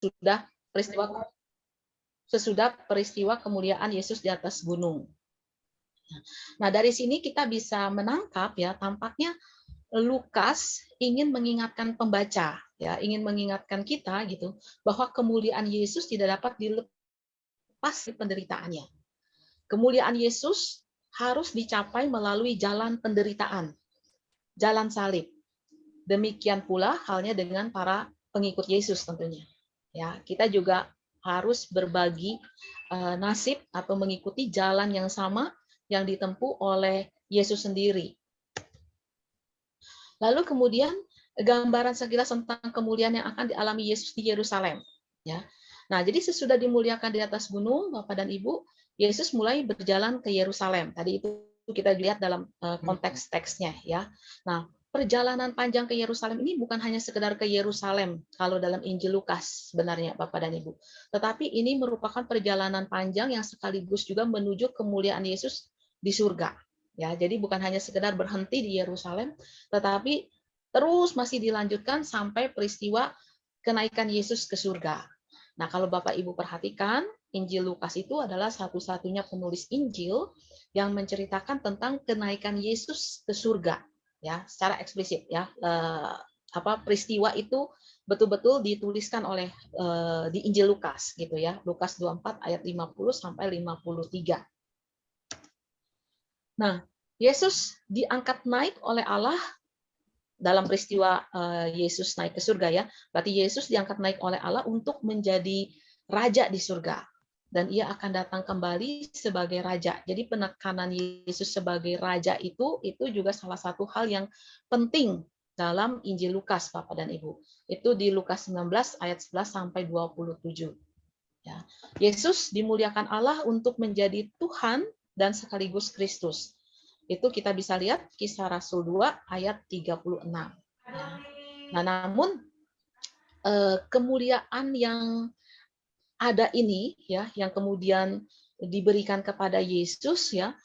sesudah peristiwa sesudah peristiwa kemuliaan Yesus di atas gunung. Nah, dari sini kita bisa menangkap ya, tampaknya Lukas ingin mengingatkan pembaca, ya, ingin mengingatkan kita gitu, bahwa kemuliaan Yesus tidak dapat dilepas dari penderitaannya. Kemuliaan Yesus harus dicapai melalui jalan penderitaan, jalan salib. Demikian pula halnya dengan para pengikut Yesus tentunya. Ya, kita juga harus berbagi nasib atau mengikuti jalan yang sama yang ditempuh oleh Yesus sendiri. Lalu kemudian gambaran sekilas tentang kemuliaan yang akan dialami Yesus di Yerusalem. Ya. Nah, jadi sesudah dimuliakan di atas gunung, Bapak dan Ibu, Yesus mulai berjalan ke Yerusalem. Tadi itu kita lihat dalam konteks teksnya, ya. Nah, perjalanan panjang ke Yerusalem ini bukan hanya sekedar ke Yerusalem kalau dalam Injil Lukas sebenarnya, Bapak dan Ibu, tetapi ini merupakan perjalanan panjang yang sekaligus juga menuju kemuliaan Yesus di surga. Ya, jadi bukan hanya sekedar berhenti di Yerusalem, tetapi terus masih dilanjutkan sampai peristiwa kenaikan Yesus ke surga. Nah, kalau Bapak Ibu perhatikan, Injil Lukas itu adalah satu-satunya penulis Injil yang menceritakan tentang kenaikan Yesus ke surga, ya, secara eksplisit, ya. Peristiwa itu betul-betul dituliskan oleh di Injil Lukas, gitu ya, Lukas 24 ayat 50 sampai 53. Nah, Yesus diangkat naik oleh Allah dalam peristiwa Yesus naik ke surga, ya. Berarti Yesus diangkat naik oleh Allah untuk menjadi raja di surga. Dan ia akan datang kembali sebagai raja. Jadi penekanan Yesus sebagai raja itu juga salah satu hal yang penting dalam Injil Lukas, Bapak dan Ibu. Itu di Lukas 19 ayat 11 sampai 27. Ya. Yesus dimuliakan Allah untuk menjadi Tuhan dan sekaligus Kristus. Itu kita bisa lihat Kisah Rasul 2 ayat 36. Ya. Nah, namun kemuliaan yang ada ini, ya, yang kemudian diberikan kepada Yesus, ya,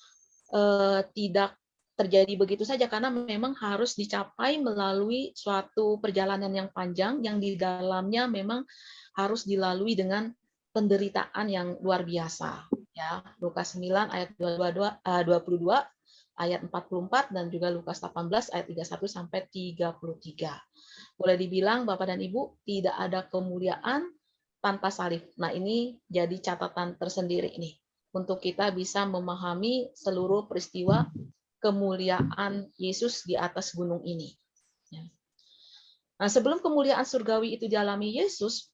tidak terjadi begitu saja karena memang harus dicapai melalui suatu perjalanan yang panjang yang di dalamnya memang harus dilalui dengan penderitaan yang luar biasa, ya. Lukas 9 ayat 22 ayat 44 dan juga Lukas 18 ayat 31 sampai 33. Boleh dibilang Bapak dan Ibu tidak ada kemuliaan tanpa salib. Nah, ini jadi catatan tersendiri nih untuk kita bisa memahami seluruh peristiwa kemuliaan Yesus di atas gunung ini. Nah, sebelum kemuliaan surgawi itu dialami Yesus,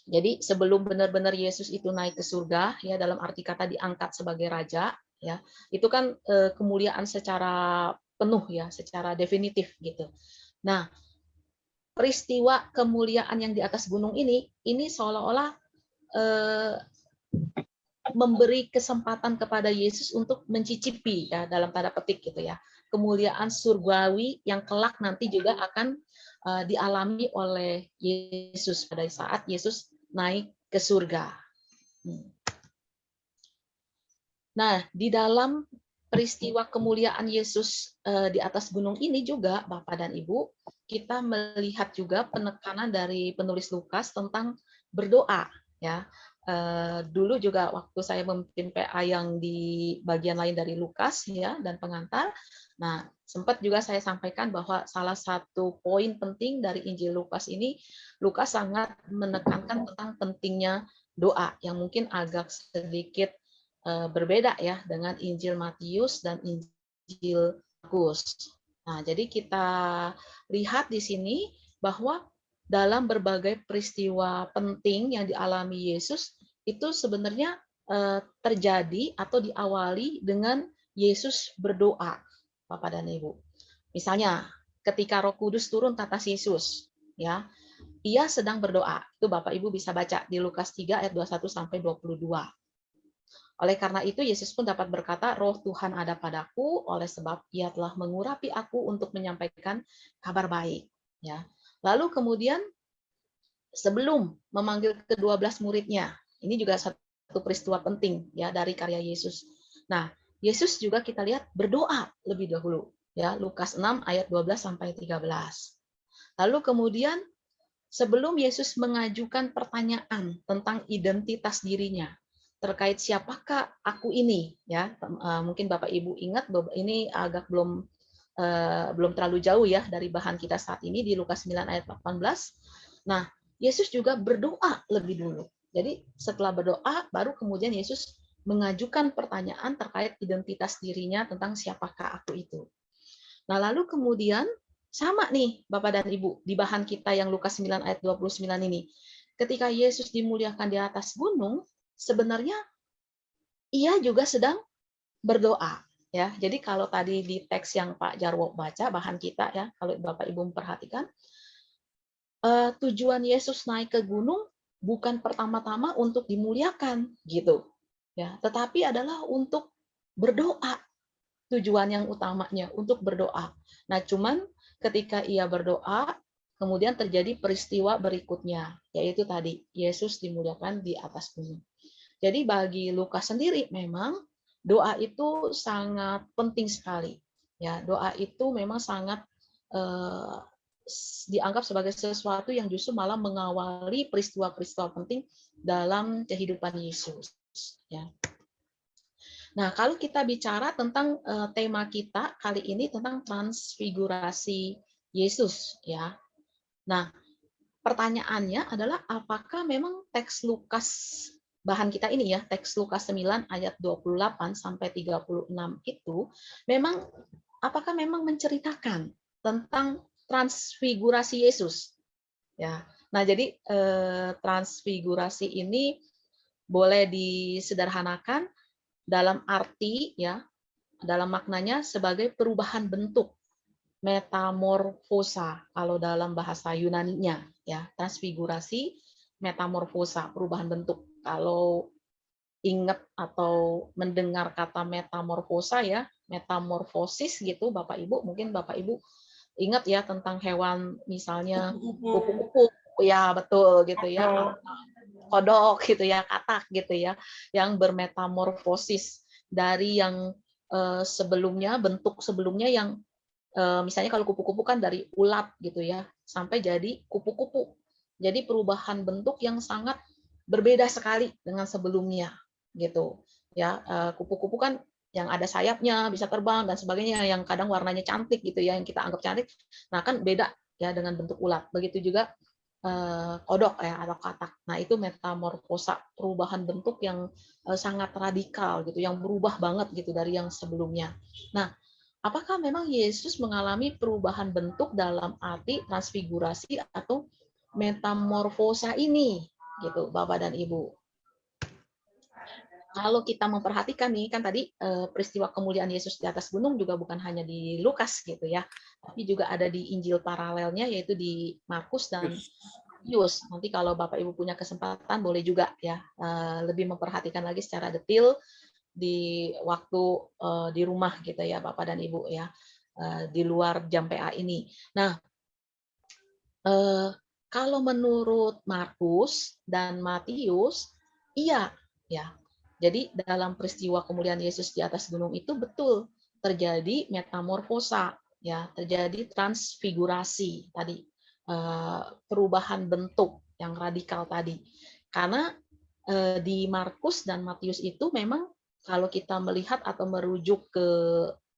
jadi sebelum benar-benar Yesus itu naik ke surga, ya, dalam arti kata diangkat sebagai raja, ya, itu kan kemuliaan secara penuh, ya, secara definitif gitu. Nah, peristiwa kemuliaan yang di atas gunung ini seolah-olah memberi kesempatan kepada Yesus untuk mencicipi, ya, dalam tanda petik gitu ya, kemuliaan surgawi yang kelak nanti juga akan dialami oleh Yesus pada saat Yesus naik ke surga. Nah, di dalam peristiwa kemuliaan Yesus di atas gunung ini juga, Bapak dan Ibu, kita melihat juga penekanan dari penulis Lukas tentang berdoa, ya. Dulu juga waktu saya memimpin PA yang di bagian lain dari Lukas, ya, dan pengantar, nah, sempat juga saya sampaikan bahwa salah satu poin penting dari Injil Lukas ini, Lukas sangat menekankan tentang pentingnya doa yang mungkin agak sedikit berbeda, ya, dengan Injil Matius dan Injil Markus. Nah, jadi kita lihat di sini bahwa dalam berbagai peristiwa penting yang dialami Yesus itu sebenarnya terjadi atau diawali dengan Yesus berdoa, Bapak dan Ibu. Misalnya ketika Roh Kudus turun ke atas Yesus, ya, ia sedang berdoa. Itu Bapak Ibu bisa baca di Lukas 3 ayat 21 sampai 22. Oleh karena itu, Yesus pun dapat berkata, Roh Tuhan ada padaku, oleh sebab Ia telah mengurapi aku untuk menyampaikan kabar baik. Ya. Lalu kemudian, sebelum memanggil ke-12 muridnya, ini juga satu peristiwa penting, ya, dari karya Yesus. Nah, Yesus juga kita lihat berdoa lebih dahulu, ya, Lukas 6 ayat 12 sampai 13. Lalu kemudian sebelum Yesus mengajukan pertanyaan tentang identitas dirinya terkait siapakah aku ini, ya mungkin Bapak Ibu ingat bahwa ini agak belum terlalu jauh ya dari bahan kita saat ini di Lukas 9 ayat 18. Nah, Yesus juga berdoa lebih dulu. Jadi setelah berdoa baru kemudian Yesus mengajukan pertanyaan terkait identitas dirinya tentang siapakah aku itu. Nah, lalu kemudian sama nih Bapak dan Ibu di bahan kita yang Lukas 9 ayat 29 ini. Ketika Yesus dimuliakan di atas gunung, sebenarnya ia juga sedang berdoa, ya. Jadi kalau tadi di teks yang Pak Jarwo baca bahan kita ya, kalau Bapak Ibu memperhatikan, tujuan Yesus naik ke gunung bukan pertama-tama untuk dimuliakan gitu, ya, tetapi adalah untuk berdoa. Tujuan yang utamanya untuk berdoa. Nah, cuman ketika ia berdoa, kemudian terjadi peristiwa berikutnya, yaitu tadi Yesus dimuliakan di atas gunung. Jadi bagi Lukas sendiri memang doa itu sangat penting sekali. Ya, doa itu memang sangat eh, dianggap sebagai sesuatu yang justru malah mengawali peristiwa-peristiwa penting dalam kehidupan Yesus. Ya. Nah, kalau kita bicara tentang tema kita kali ini tentang transfigurasi Yesus, ya. Nah, pertanyaannya adalah apakah memang teks Lukas bahan kita ini ya, teks Lukas 9 ayat 28 sampai 36 itu memang apakah memang menceritakan tentang transfigurasi Yesus? Ya. Nah, jadi transfigurasi ini boleh disederhanakan dalam arti ya, dalam maknanya sebagai perubahan bentuk, metamorfosa kalau dalam bahasa Yunaninya ya, transfigurasi, metamorfosa, perubahan bentuk. Kalau ingat atau mendengar kata metamorfosa ya, metamorfosis gitu Bapak Ibu, mungkin Bapak Ibu ingat ya tentang hewan misalnya kupu-kupu, ya betul gitu ya, kodok gitu ya, katak gitu ya, yang bermetamorfosis dari yang sebelumnya, bentuk sebelumnya yang misalnya kalau kupu-kupu kan dari ulat gitu ya, sampai jadi kupu-kupu. Jadi perubahan bentuk yang sangat berbeda sekali dengan sebelumnya gitu. Ya, kupu-kupu kan yang ada sayapnya, bisa terbang dan sebagainya, yang kadang warnanya cantik gitu ya, yang kita anggap cantik. Nah, kan beda ya dengan bentuk ulat. Begitu juga kodok ya atau katak. Nah, itu metamorfosa, perubahan bentuk yang sangat radikal gitu, yang berubah banget gitu dari yang sebelumnya. Nah, apakah memang Yesus mengalami perubahan bentuk dalam arti transfigurasi atau metamorfosa ini gitu, Bapak dan Ibu? Kalau kita memperhatikan nih, kan tadi peristiwa kemuliaan Yesus di atas gunung juga bukan hanya di Lukas gitu ya, tapi juga ada di Injil paralelnya yaitu di Markus dan Matius. Nanti kalau Bapak Ibu punya kesempatan boleh juga ya lebih memperhatikan lagi secara detail di waktu di rumah gitu ya Bapak dan Ibu ya, di luar jam PA ini. Nah, kalau menurut Markus dan Matius, iya ya. Jadi dalam peristiwa kemuliaan Yesus di atas gunung itu betul terjadi metamorfosa, ya, terjadi transfigurasi tadi, perubahan bentuk yang radikal tadi. Karena di Markus dan Matius itu memang kalau kita melihat atau merujuk ke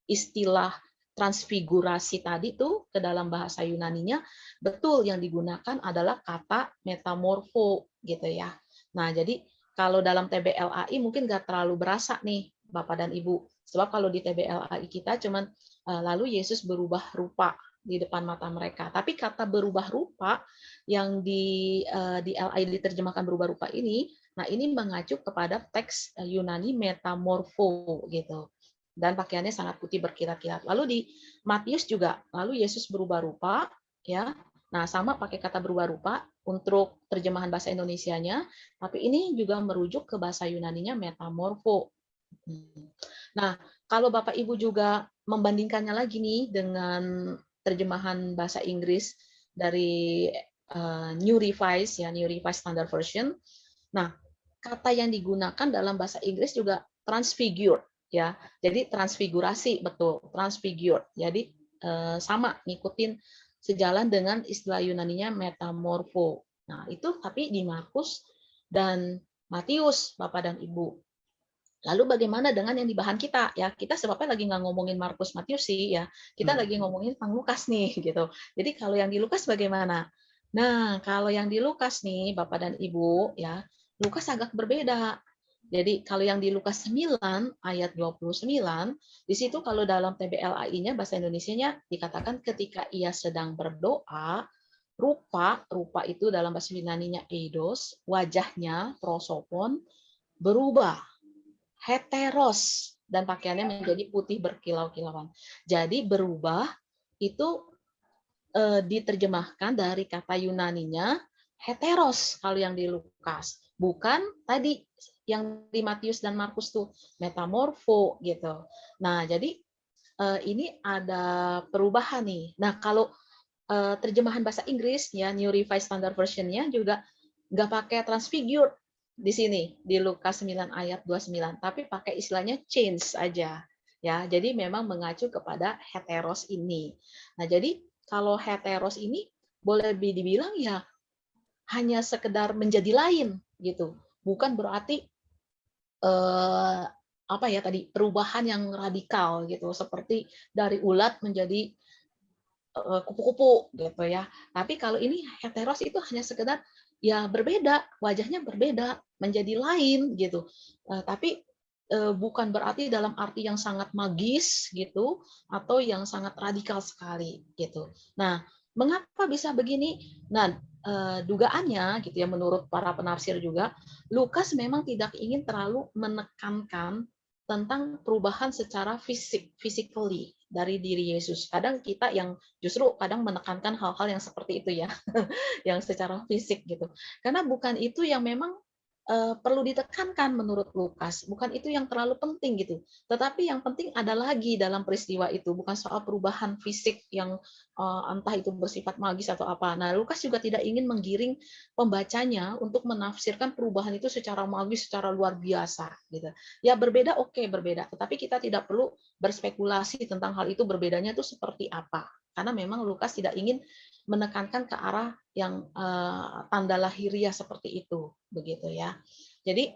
istilah transfigurasi tadi tuh ke dalam bahasa Yunaninya, betul yang digunakan adalah kata metamorfo gitu ya. Nah, jadi kalau dalam TBLAI mungkin nggak terlalu berasa nih Bapak dan Ibu. Sebab kalau di TBLAI kita cuman lalu Yesus berubah rupa di depan mata mereka. Tapi kata berubah rupa yang di LI diterjemahkan berubah rupa ini, nah ini mengacu kepada teks Yunani metamorfo gitu. Dan pakaiannya sangat putih berkilat-kilat. Lalu di Matius juga, lalu Yesus berubah rupa, ya. Nah, sama pakai kata berubah rupa untuk terjemahan bahasa Indonesianya, tapi ini juga merujuk ke bahasa Yunaninya metamorfo. Nah, kalau Bapak Ibu juga membandingkannya lagi nih dengan terjemahan bahasa Inggris dari New Revised ya, New Revised Standard Version. Nah, kata yang digunakan dalam bahasa Inggris juga transfigured ya. Jadi transfigurasi betul, transfigured. Jadi sama ngikutin sejalan dengan istilah Yunaninya metamorfo. Nah, itu tapi di Markus dan Matius, Bapak dan Ibu. Lalu bagaimana dengan yang di bahan kita? Ya, kita sebabnya lagi nggak ngomongin Markus Matius sih ya. Kita lagi ngomongin tentang Lukas nih gitu. Jadi kalau yang di Lukas bagaimana? Nah, kalau yang di Lukas nih Bapak dan Ibu ya, Lukas agak berbeda. Jadi kalau yang di Lukas 9 ayat 29, di situ kalau dalam TBLAI-nya bahasa Indonesianya dikatakan ketika ia sedang berdoa, rupa itu dalam bahasa Yunaninya eidos, wajahnya prosopon berubah heteros dan pakaiannya menjadi putih berkilau-kilauan. Jadi berubah itu diterjemahkan dari kata Yunaninya heteros kalau yang di Lukas, bukan tadi yang di Matius dan Markus tuh metamorfo gitu. Nah, jadi ini ada perubahan nih. Nah, kalau terjemahan bahasa Inggris ya New Revised Standard Version-nya juga nggak pakai transfigured di sini di Lukas 9 ayat 29, tapi pakai istilahnya change aja ya. Jadi memang mengacu kepada heteros ini. Nah, jadi kalau heteros ini boleh dibilang ya hanya sekedar menjadi lain gitu. Bukan berarti apa ya tadi perubahan yang radikal gitu seperti dari ulat menjadi kupu-kupu gitu ya. Tapi kalau ini heteros itu hanya sekedar ya berbeda, wajahnya berbeda, menjadi lain gitu. Tapi bukan berarti dalam arti yang sangat magis gitu atau yang sangat radikal sekali gitu. Nah, mengapa bisa begini? Nah, dugaannya gitu ya menurut para penafsir juga, Lukas memang tidak ingin terlalu menekankan tentang perubahan secara physically dari diri Yesus. Kadang kita yang justru kadang menekankan hal-hal yang seperti itu ya, yang secara fisik gitu. Karena bukan itu yang memang perlu ditekankan menurut Lukas, bukan itu yang terlalu penting gitu. Tetapi yang penting ada lagi dalam peristiwa itu, bukan soal perubahan fisik yang entah itu bersifat magis atau apa. Nah, Lukas juga tidak ingin menggiring pembacanya untuk menafsirkan perubahan itu secara magis, secara luar biasa gitu. Ya berbeda, oke berbeda, tetapi kita tidak perlu berspekulasi tentang hal itu berbedanya itu seperti apa. Karena memang Lukas tidak ingin menekankan ke arah yang tanda lahiriah seperti itu, begitu ya. Jadi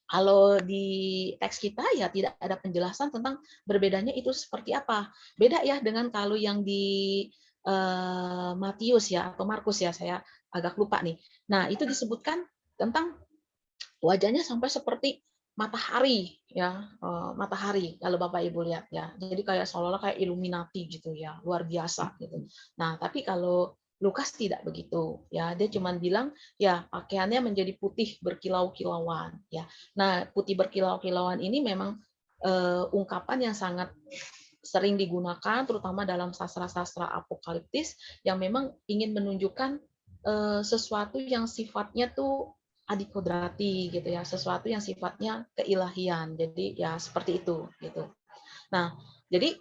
kalau di teks kita ya tidak ada penjelasan tentang berbedanya itu seperti apa. Beda ya dengan kalau yang di Matius ya atau Markus ya, saya agak lupa nih. Nah, itu disebutkan tentang wajahnya sampai seperti matahari ya, matahari kalau Bapak Ibu lihat ya. Jadi kayak seolah-olah kayak Illuminati gitu ya, luar biasa gitu. Nah, tapi kalau Lukas tidak begitu ya, dia cuma bilang ya pakaiannya menjadi putih berkilau-kilauan ya. Nah, putih berkilau-kilauan ini memang ungkapan yang sangat sering digunakan terutama dalam sastra-sastra apokaliptis yang memang ingin menunjukkan sesuatu yang sifatnya tuh adikodrati gitu ya, sesuatu yang sifatnya keilahian. Jadi ya seperti itu gitu. Nah, jadi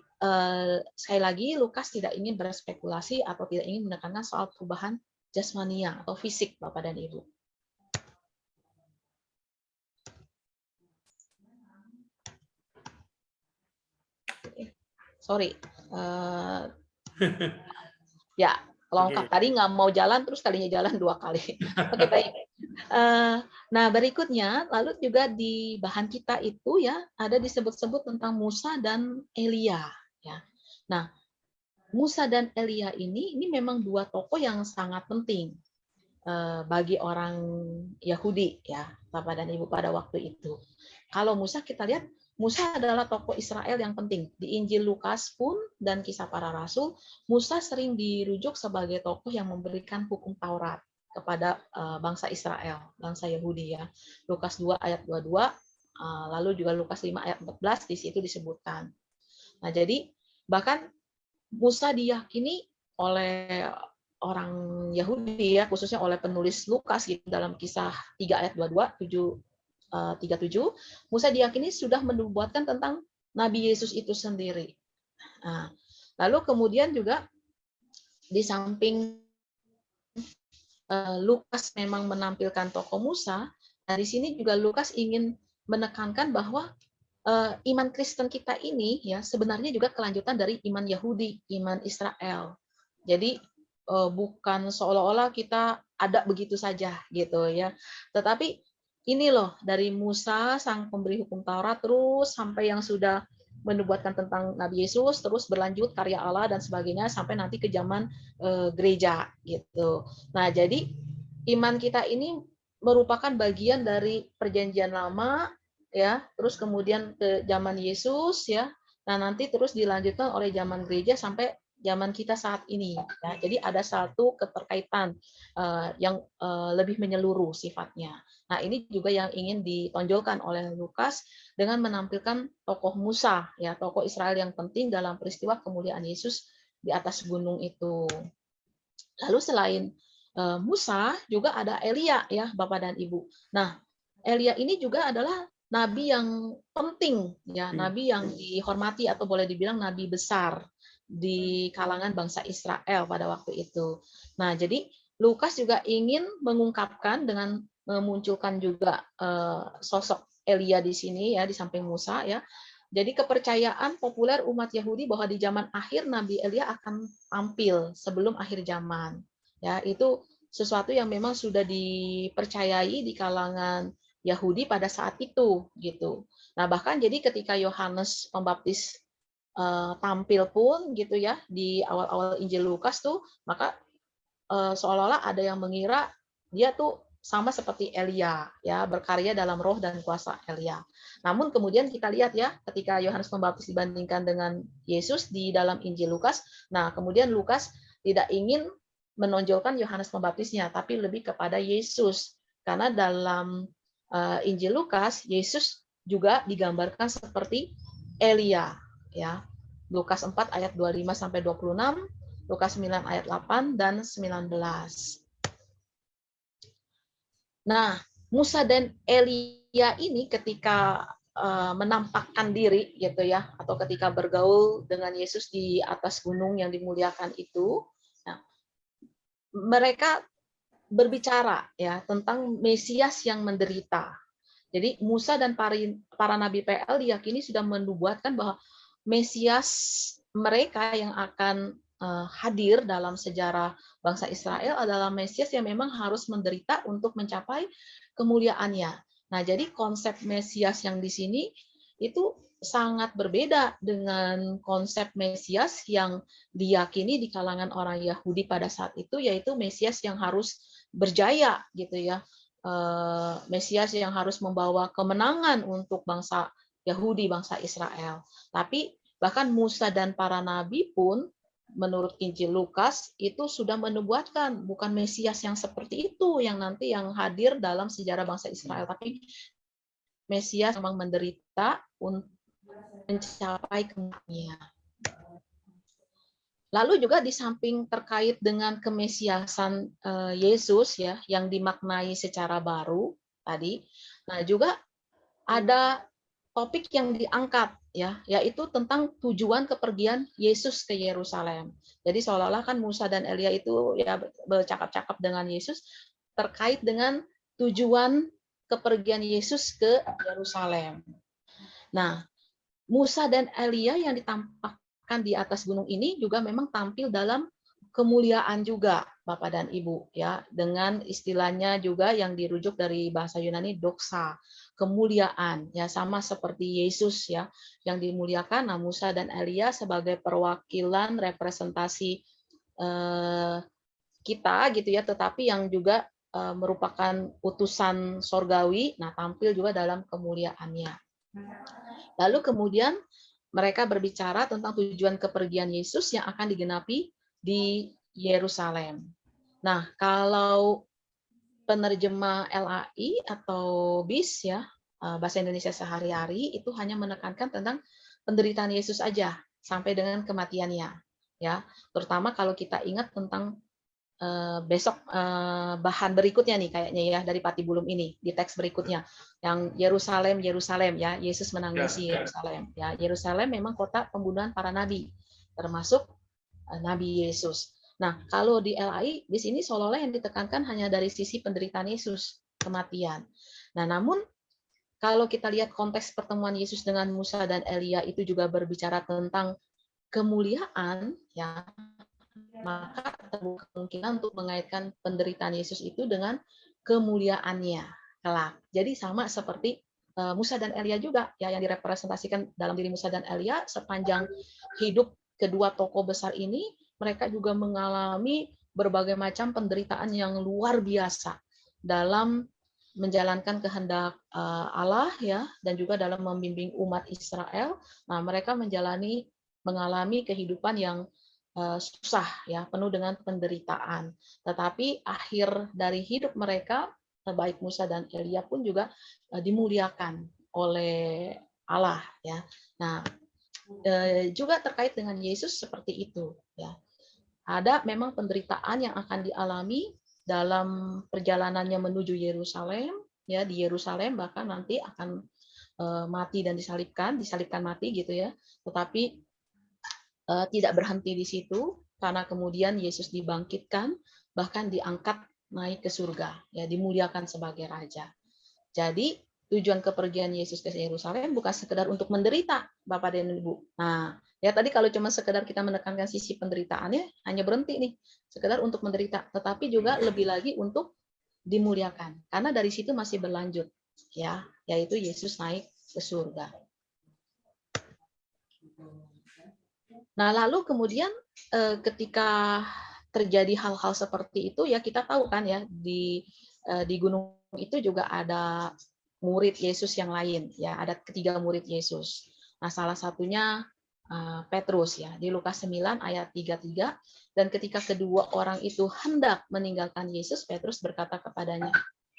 sekali lagi Lukas tidak ingin berspekulasi atau tidak ingin menekankan soal perubahan jasmania atau fisik Bapak dan Ibu. Sorry. Ya, lengkap. Tadi nggak mau jalan, terus kalinya jalan 2 kali. Oke, baik. Nah, berikutnya, lalu juga di bahan kita itu ya, ada disebut-sebut tentang Musa dan Elia. Ya. Nah, Musa dan Elia ini memang 2 tokoh yang sangat penting bagi orang Yahudi ya, Bapak dan Ibu pada waktu itu. Kalau Musa kita lihat Musa adalah tokoh Israel yang penting. Di Injil Lukas pun dan Kisah Para Rasul, Musa sering dirujuk sebagai tokoh yang memberikan hukum Taurat kepada bangsa Israel, bangsa Yahudi ya. Lukas 2 ayat 22, lalu juga Lukas 5 ayat 14 di situ disebutkan. Nah, jadi bahkan Musa diyakini oleh orang Yahudi ya, khususnya oleh penulis Lukas gitu dalam Kisah 3 ayat 22, 37, Musa diyakini sudah menubuatkan tentang Nabi Yesus itu sendiri. Nah, lalu kemudian juga di samping Lukas memang menampilkan tokoh Musa, nah di sini juga Lukas ingin menekankan bahwa iman Kristen kita ini ya sebenarnya juga kelanjutan dari iman Yahudi, iman Israel. Jadi bukan seolah-olah kita ada begitu saja gitu ya. Tetapi ini loh dari Musa sang pemberi hukum Taurat terus sampai yang sudah menubuatkan tentang Nabi Yesus, terus berlanjut karya Allah dan sebagainya sampai nanti ke zaman gereja gitu. Nah, jadi iman kita ini merupakan bagian dari perjanjian lama ya, terus kemudian ke zaman Yesus ya. Nah, nanti terus dilanjutkan oleh zaman gereja sampai zaman kita saat ini ya. Jadi ada satu keterkaitan yang lebih menyeluruh sifatnya. Nah, ini juga yang ingin ditonjolkan oleh Lukas dengan menampilkan tokoh Musa ya, tokoh Israel yang penting dalam peristiwa kemuliaan Yesus di atas gunung itu. Lalu selain Musa juga ada Elia ya, Bapak dan Ibu. Nah, Elia ini juga adalah nabi yang penting ya, nabi yang dihormati atau boleh dibilang nabi besar di kalangan bangsa Israel pada waktu itu. Nah, jadi Lukas juga ingin mengungkapkan dengan memunculkan juga sosok Elia di sini ya di samping Musa ya. Jadi kepercayaan populer umat Yahudi bahwa di zaman akhir Nabi Elia akan tampil sebelum akhir zaman. Ya, itu sesuatu yang memang sudah dipercayai di kalangan Yahudi pada saat itu gitu. Nah, bahkan jadi ketika Yohanes Pembaptis tampil pun gitu ya di awal-awal Injil Lukas tuh, maka seolah-olah ada yang mengira dia tuh sama seperti Elia ya, berkarya dalam roh dan kuasa Elia. Namun kemudian kita lihat ya, ketika Yohanes Pembaptis dibandingkan dengan Yesus di dalam Injil Lukas, nah kemudian Lukas tidak ingin menonjolkan Yohanes Pembaptisnya, tapi lebih kepada Yesus. Karena dalam Injil Lukas, Yesus juga digambarkan seperti Elia ya. Lukas 4 ayat 25 sampai 26, Lukas 9 ayat 8 dan 19. Nah, Musa dan Elia ini ketika menampakkan diri gitu ya, atau ketika bergaul dengan Yesus di atas gunung yang dimuliakan itu, nah, mereka berbicara ya tentang Mesias yang menderita. Jadi Musa dan para nabi PL diyakini sudah menubuatkan bahwa Mesias mereka yang akan hadir dalam sejarah bangsa Israel adalah Mesias yang memang harus menderita untuk mencapai kemuliaannya. Nah, jadi konsep Mesias yang di sini itu sangat berbeda dengan konsep Mesias yang diyakini di kalangan orang Yahudi pada saat itu, yaitu Mesias yang harus berjaya gitu ya. Mesias yang harus membawa kemenangan untuk bangsa Yahudi, bangsa Israel. Tapi bahkan Musa dan para nabi pun menurut Injil Lukas itu sudah menubuatkan bukan Mesias yang seperti itu yang nanti yang hadir dalam sejarah bangsa Israel, tapi Mesias memang menderita untuk mencapai kemenangannya. Lalu juga di samping terkait dengan kemesiasan Yesus ya yang dimaknai secara baru tadi, nah juga ada topik yang diangkat ya, yaitu tentang tujuan kepergian Yesus ke Yerusalem. Jadi seolah-olah kan Musa dan Elia itu ya bercakap-cakap dengan Yesus terkait dengan tujuan kepergian Yesus ke Yerusalem. Nah, Musa dan Elia yang ditampakkan di atas gunung ini juga memang tampil dalam kemuliaan juga Bapak dan Ibu ya, dengan istilahnya juga yang dirujuk dari bahasa Yunani doxa, kemuliaan ya, sama seperti Yesus ya yang dimuliakan. Nah, Musa dan Elia sebagai perwakilan representasi kita gitu ya, tetapi yang juga merupakan utusan sorgawi, nah tampil juga dalam kemuliaannya. Lalu kemudian mereka berbicara tentang tujuan kepergian Yesus yang akan digenapi di Yerusalem. Nah, kalau penerjemah LAI atau BIS ya, bahasa Indonesia sehari-hari itu hanya menekankan tentang penderitaan Yesus aja sampai dengan kematiannya. Ya, terutama kalau kita ingat tentang besok bahan berikutnya nih kayaknya ya dari Patibulum ini di teks berikutnya yang Yerusalem Yerusalem ya, Yesus menangisi Yerusalem ya. Yerusalem memang kota pembunuhan para nabi termasuk Nabi Yesus. Nah, kalau di LAI di sini seolah-olah yang ditekankan hanya dari sisi penderitaan Yesus, kematian. Nah, namun kalau kita lihat konteks pertemuan Yesus dengan Musa dan Elia itu juga berbicara tentang kemuliaan ya. maka terbuka kemungkinan untuk mengaitkan penderitaan Yesus itu dengan kemuliaannya kelak. Jadi sama seperti Musa dan Elia juga ya, yang direpresentasikan dalam diri Musa dan Elia sepanjang hidup kedua tokoh besar ini, mereka juga mengalami berbagai macam penderitaan yang luar biasa dalam menjalankan kehendak Allah ya, dan juga dalam membimbing umat Israel. Nah, mereka mengalami kehidupan yang susah ya, penuh dengan penderitaan. Tetapi akhir dari hidup mereka, baik Musa dan Elia pun juga dimuliakan oleh Allah ya. Nah, juga terkait dengan Yesus seperti itu ya. Ada memang penderitaan yang akan dialami dalam perjalanannya menuju Yerusalem ya, di Yerusalem bahkan nanti akan mati dan disalibkan mati gitu ya. Tetapi tidak berhenti di situ, karena kemudian Yesus dibangkitkan, bahkan diangkat naik ke surga, ya dimuliakan sebagai raja. Jadi tujuan kepergian Yesus ke Yerusalem bukan sekedar untuk menderita, Bapak dan Ibu. Nah, ya tadi kalau cuma sekedar kita menekankan sisi penderitaannya, hanya berhenti nih, sekedar untuk menderita, tetapi juga lebih lagi untuk dimuliakan, karena dari situ masih berlanjut, ya, yaitu Yesus naik ke surga. Nah, lalu kemudian ketika terjadi hal-hal seperti itu, ya kita tahu kan ya, di gunung itu juga ada murid Yesus yang lain, ya ada ketiga murid Yesus. Nah, salah satunya Petrus ya, di Lukas 9 ayat 33, dan ketika kedua orang itu hendak meninggalkan Yesus, Petrus berkata kepadanya,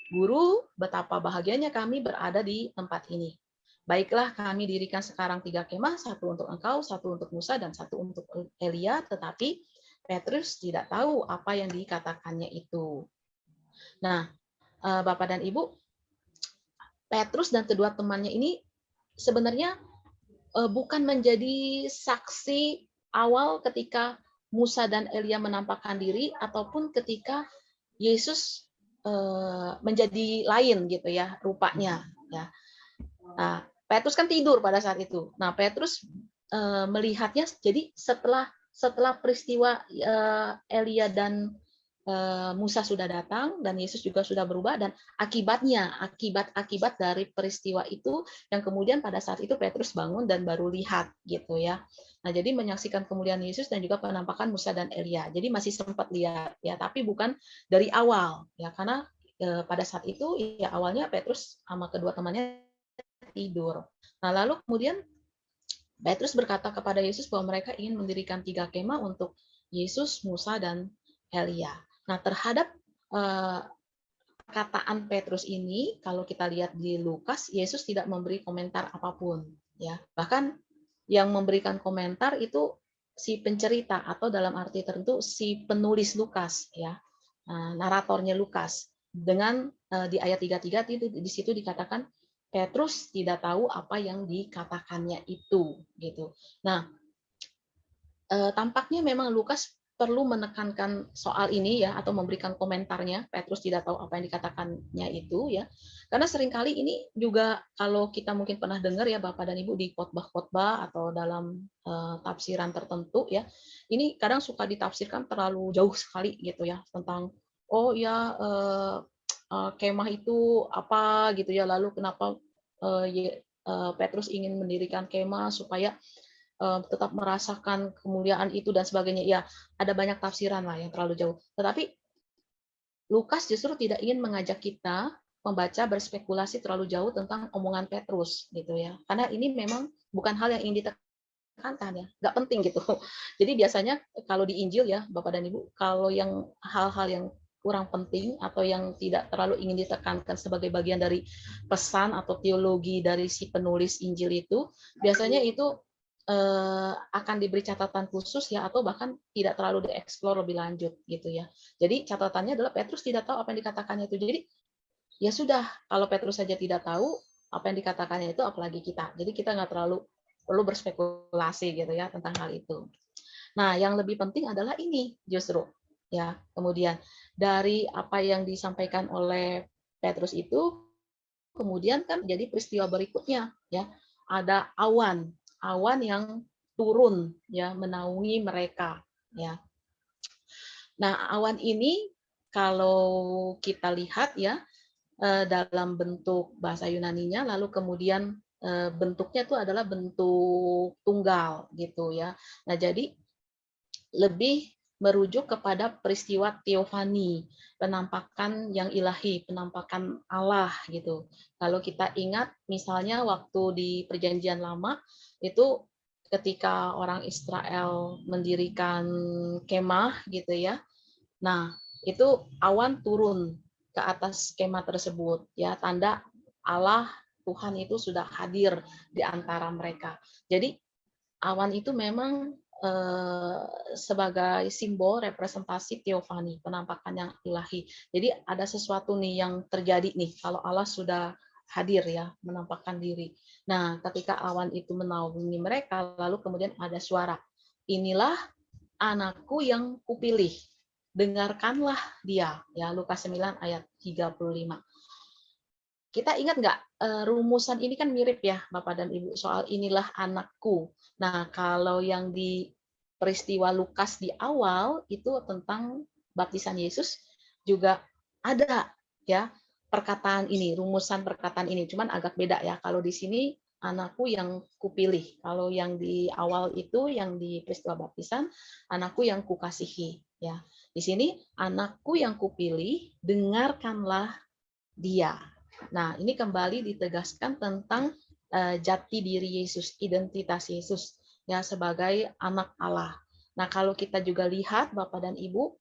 "Guru, betapa bahagianya kami berada di tempat ini. Baiklah, kami dirikan sekarang 3 kemah, satu untuk engkau, satu untuk Musa, dan satu untuk Elia." Tetapi Petrus tidak tahu apa yang dikatakannya itu. Nah, Bapak dan Ibu, Petrus dan kedua temannya ini sebenarnya bukan menjadi saksi awal ketika Musa dan Elia menampakkan diri, ataupun ketika Yesus menjadi lain gitu ya rupanya. Ya. Nah, Petrus kan tidur pada saat itu. Nah, Petrus melihatnya jadi setelah peristiwa Elia dan Musa sudah datang dan Yesus juga sudah berubah, dan akibat dari peristiwa itu yang kemudian pada saat itu Petrus bangun dan baru lihat gitu ya. Nah, jadi menyaksikan kemuliaan Yesus dan juga penampakan Musa dan Elia. Jadi masih sempat lihat ya, tapi bukan dari awal ya, karena pada saat itu ya awalnya Petrus sama kedua temannya tidur. Nah, lalu kemudian Petrus berkata kepada Yesus bahwa mereka ingin mendirikan 3 kemah untuk Yesus, Musa, dan Elia. Nah, terhadap perkataan Petrus ini, kalau kita lihat di Lukas, Yesus tidak memberi komentar apapun, ya. Bahkan yang memberikan komentar itu si pencerita, atau dalam arti tertentu si penulis Lukas, ya, naratornya Lukas. Dengan di ayat 33 itu di situ dikatakan Petrus tidak tahu apa yang dikatakannya itu, gitu. Nah, tampaknya memang Lukas perlu menekankan soal ini ya, atau memberikan komentarnya. Petrus tidak tahu apa yang dikatakannya itu ya, karena seringkali ini juga kalau kita mungkin pernah dengar ya Bapak dan Ibu di khotbah-khotbah atau dalam tafsiran tertentu ya, ini kadang suka ditafsirkan terlalu jauh sekali gitu ya, tentang oh ya kemah itu apa gitu ya, lalu kenapa Petrus ingin mendirikan kemah supaya tetap merasakan kemuliaan itu dan sebagainya. Ya, ada banyak tafsiran lah yang terlalu jauh. Tetapi Lukas justru tidak ingin mengajak kita membaca berspekulasi terlalu jauh tentang omongan Petrus gitu ya. Karena ini memang bukan hal yang ingin ditekankan ya, nggak penting gitu. Jadi biasanya kalau di Injil ya, Bapak dan Ibu, kalau yang hal-hal yang kurang penting atau yang tidak terlalu ingin ditekankan sebagai bagian dari pesan atau teologi dari si penulis Injil itu, biasanya itu akan diberi catatan khusus ya, atau bahkan tidak terlalu dieksplor lebih lanjut gitu ya. Jadi catatannya adalah Petrus tidak tahu apa yang dikatakannya itu. Jadi ya sudah, kalau Petrus saja tidak tahu apa yang dikatakannya itu, apalagi kita. Jadi kita nggak terlalu perlu berspekulasi gitu ya tentang hal itu. Nah, yang lebih penting adalah ini justru ya. Kemudian dari apa yang disampaikan oleh Petrus itu, kemudian kan jadi peristiwa berikutnya ya. Ada awan yang turun ya, menaungi mereka ya. Nah, awan ini kalau kita lihat ya, dalam bentuk bahasa Yunaninya, lalu kemudian bentuknya itu adalah bentuk tunggal gitu ya. Nah, jadi lebih merujuk kepada peristiwa teofani, penampakan yang ilahi, penampakan Allah gitu. Kalau kita ingat misalnya waktu di Perjanjian Lama itu ketika orang Israel mendirikan kemah gitu ya. Nah, itu awan turun ke atas kemah tersebut ya, tanda Allah Tuhan itu sudah hadir di antara mereka. Jadi awan itu memang sebagai simbol representasi teofani, penampakan yang ilahi. Jadi ada sesuatu nih yang terjadi nih kalau Allah sudah hadir ya, menampakkan diri. Nah, ketika awan itu menaungi mereka, lalu kemudian ada suara, inilah anakku yang kupilih, dengarkanlah dia. Ya, Lukas 9 ayat 35. Kita ingat nggak, rumusan ini kan mirip ya Bapak dan Ibu, soal inilah anakku. Nah, kalau yang di peristiwa Lukas di awal itu tentang baptisan Yesus juga ada ya perkataan ini, rumusan perkataan ini, cuman agak beda ya. Kalau di sini anakku yang kupilih, kalau yang di awal itu yang di peristiwa baptisan anakku yang kukasihi ya. Di sini anakku yang kupilih, dengarkanlah dia. Nah, ini kembali ditegaskan tentang jati diri Yesus, identitas Yesus ya sebagai anak Allah. Nah, kalau kita juga lihat Bapak dan Ibu,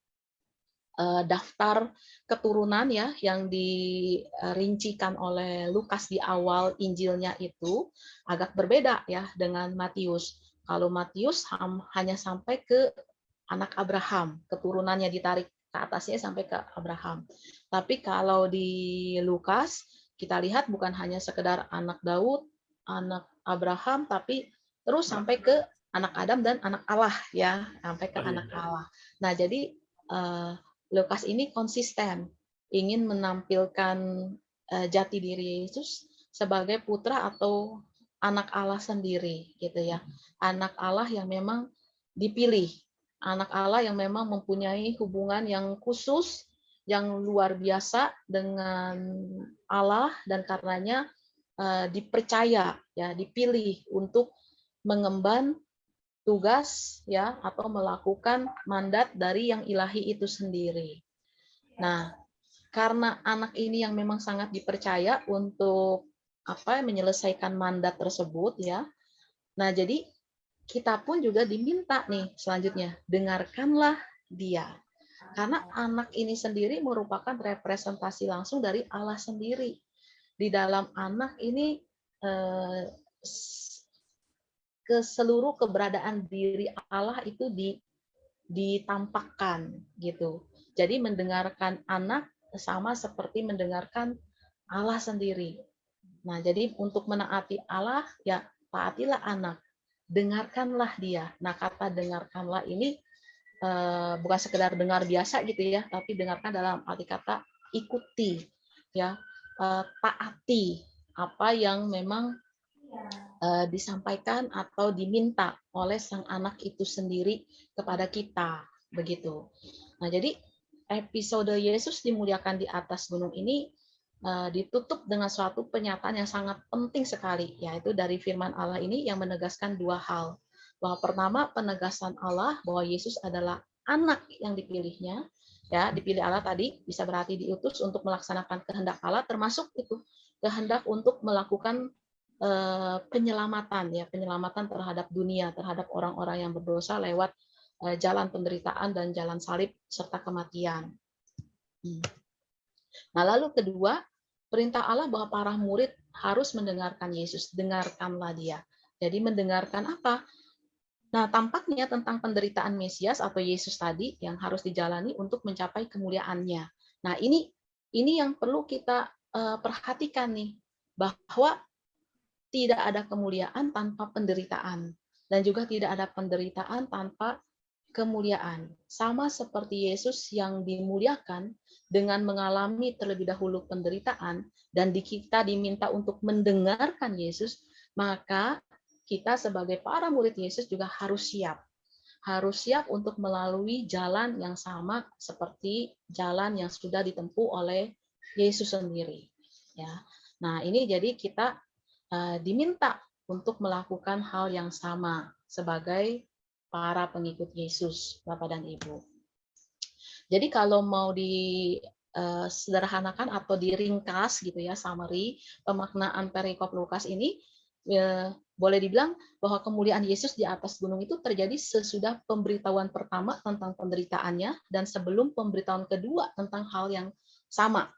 daftar keturunan ya yang dirincikan oleh Lukas di awal Injilnya itu agak berbeda ya dengan Matius. Kalau Matius hanya sampai ke anak Abraham, keturunannya ditarik ke atasnya sampai ke Abraham. Tapi kalau di Lukas kita lihat bukan hanya sekedar anak Daud, anak Abraham, tapi terus sampai ke anak Adam dan anak Allah ya, sampai ke anak Allah. Nah, jadi Lukas ini konsisten ingin menampilkan jati diri Yesus sebagai putra atau anak Allah sendiri gitu ya. Anak Allah yang memang dipilih, anak Allah yang memang mempunyai hubungan yang khusus, yang luar biasa dengan Allah dan karenanya dipercaya ya, dipilih untuk mengemban tugas ya atau melakukan mandat dari yang ilahi itu sendiri. Nah, karena anak ini yang memang sangat dipercaya untuk menyelesaikan mandat tersebut ya. Nah, jadi kita pun juga diminta nih selanjutnya, dengarkanlah dia. Karena anak ini sendiri merupakan representasi langsung dari Allah sendiri. Di dalam anak ini eh, ke seluruh keberadaan diri Allah itu ditampakkan gitu. Jadi mendengarkan anak sama seperti mendengarkan Allah sendiri. Nah, jadi untuk menaati Allah ya taatilah anak. Dengarkanlah dia. Nah, kata dengarkanlah ini bukan sekedar dengar biasa gitu ya, tapi dengarkan dalam arti kata ikuti ya, taati apa yang memang disampaikan atau diminta oleh sang anak itu sendiri kepada kita begitu. Nah, jadi episode Yesus dimuliakan di atas gunung ini ditutup dengan suatu pernyataan yang sangat penting sekali, yaitu dari firman Allah ini yang menegaskan dua hal. Bahwa pertama, penegasan Allah bahwa Yesus adalah anak yang dipilihnya, ya dipilih Allah tadi bisa berarti diutus untuk melaksanakan kehendak Allah, termasuk itu kehendak untuk melakukan penyelamatan ya, penyelamatan terhadap dunia, terhadap orang-orang yang berdosa lewat jalan penderitaan dan jalan salib serta kematian. Nah, lalu kedua, perintah Allah bahwa para murid harus mendengarkan Yesus, dengarkanlah dia. Jadi mendengarkan apa? Nah, tampaknya tentang penderitaan Mesias atau Yesus tadi yang harus dijalani untuk mencapai kemuliaannya. Nah, ini yang perlu kita perhatikan nih, bahwa tidak ada kemuliaan tanpa penderitaan, dan juga tidak ada penderitaan tanpa kemuliaan. Sama seperti Yesus yang dimuliakan dengan mengalami terlebih dahulu penderitaan, dan kita diminta untuk mendengarkan Yesus, maka kita sebagai para murid Yesus juga harus siap. harus siap untuk melalui jalan yang sama seperti jalan yang sudah ditempuh oleh Yesus sendiri. Ya, nah ini jadi kita diminta untuk melakukan hal yang sama sebagai para pengikut Yesus, Bapak dan Ibu. Jadi kalau mau disederhanakan atau diringkas gitu ya, summary pemaknaan perikop Lukas ini, boleh dibilang bahwa kemuliaan Yesus di atas gunung itu terjadi sesudah pemberitahuan pertama tentang penderitaannya dan sebelum pemberitahuan kedua tentang hal yang sama,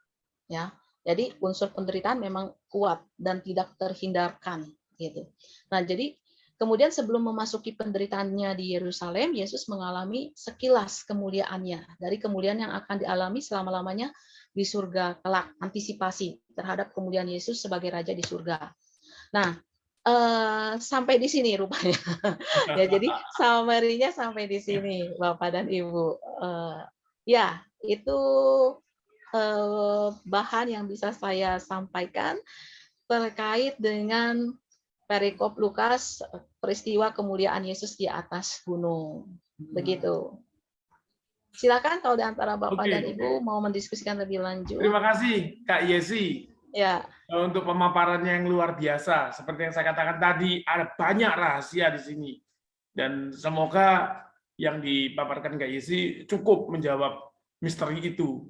ya. Jadi unsur penderitaan memang kuat dan tidak terhindarkan gitu. Nah, jadi kemudian sebelum memasuki penderitaannya di Yerusalem, Yesus mengalami sekilas kemuliaannya. Dari kemuliaan yang akan dialami selama-lamanya di surga kelak, antisipasi terhadap kemuliaan Yesus sebagai Raja di surga. Nah, sampai di sini rupanya. Ya, jadi summary-nya sampai di sini, Bapak dan Ibu. Ya, itu bahan yang bisa saya sampaikan terkait dengan perikop Lukas, peristiwa kemuliaan Yesus di atas gunung. Begitu. Silakan kalau di antara Bapak dan Ibu mau mendiskusikan lebih lanjut. Terima kasih Kak Yesi. Ya. Untuk pemaparannya yang luar biasa. Seperti yang saya katakan tadi, ada banyak rahasia di sini. Dan semoga yang dipaparkan Kak Yesi cukup menjawab misteri itu.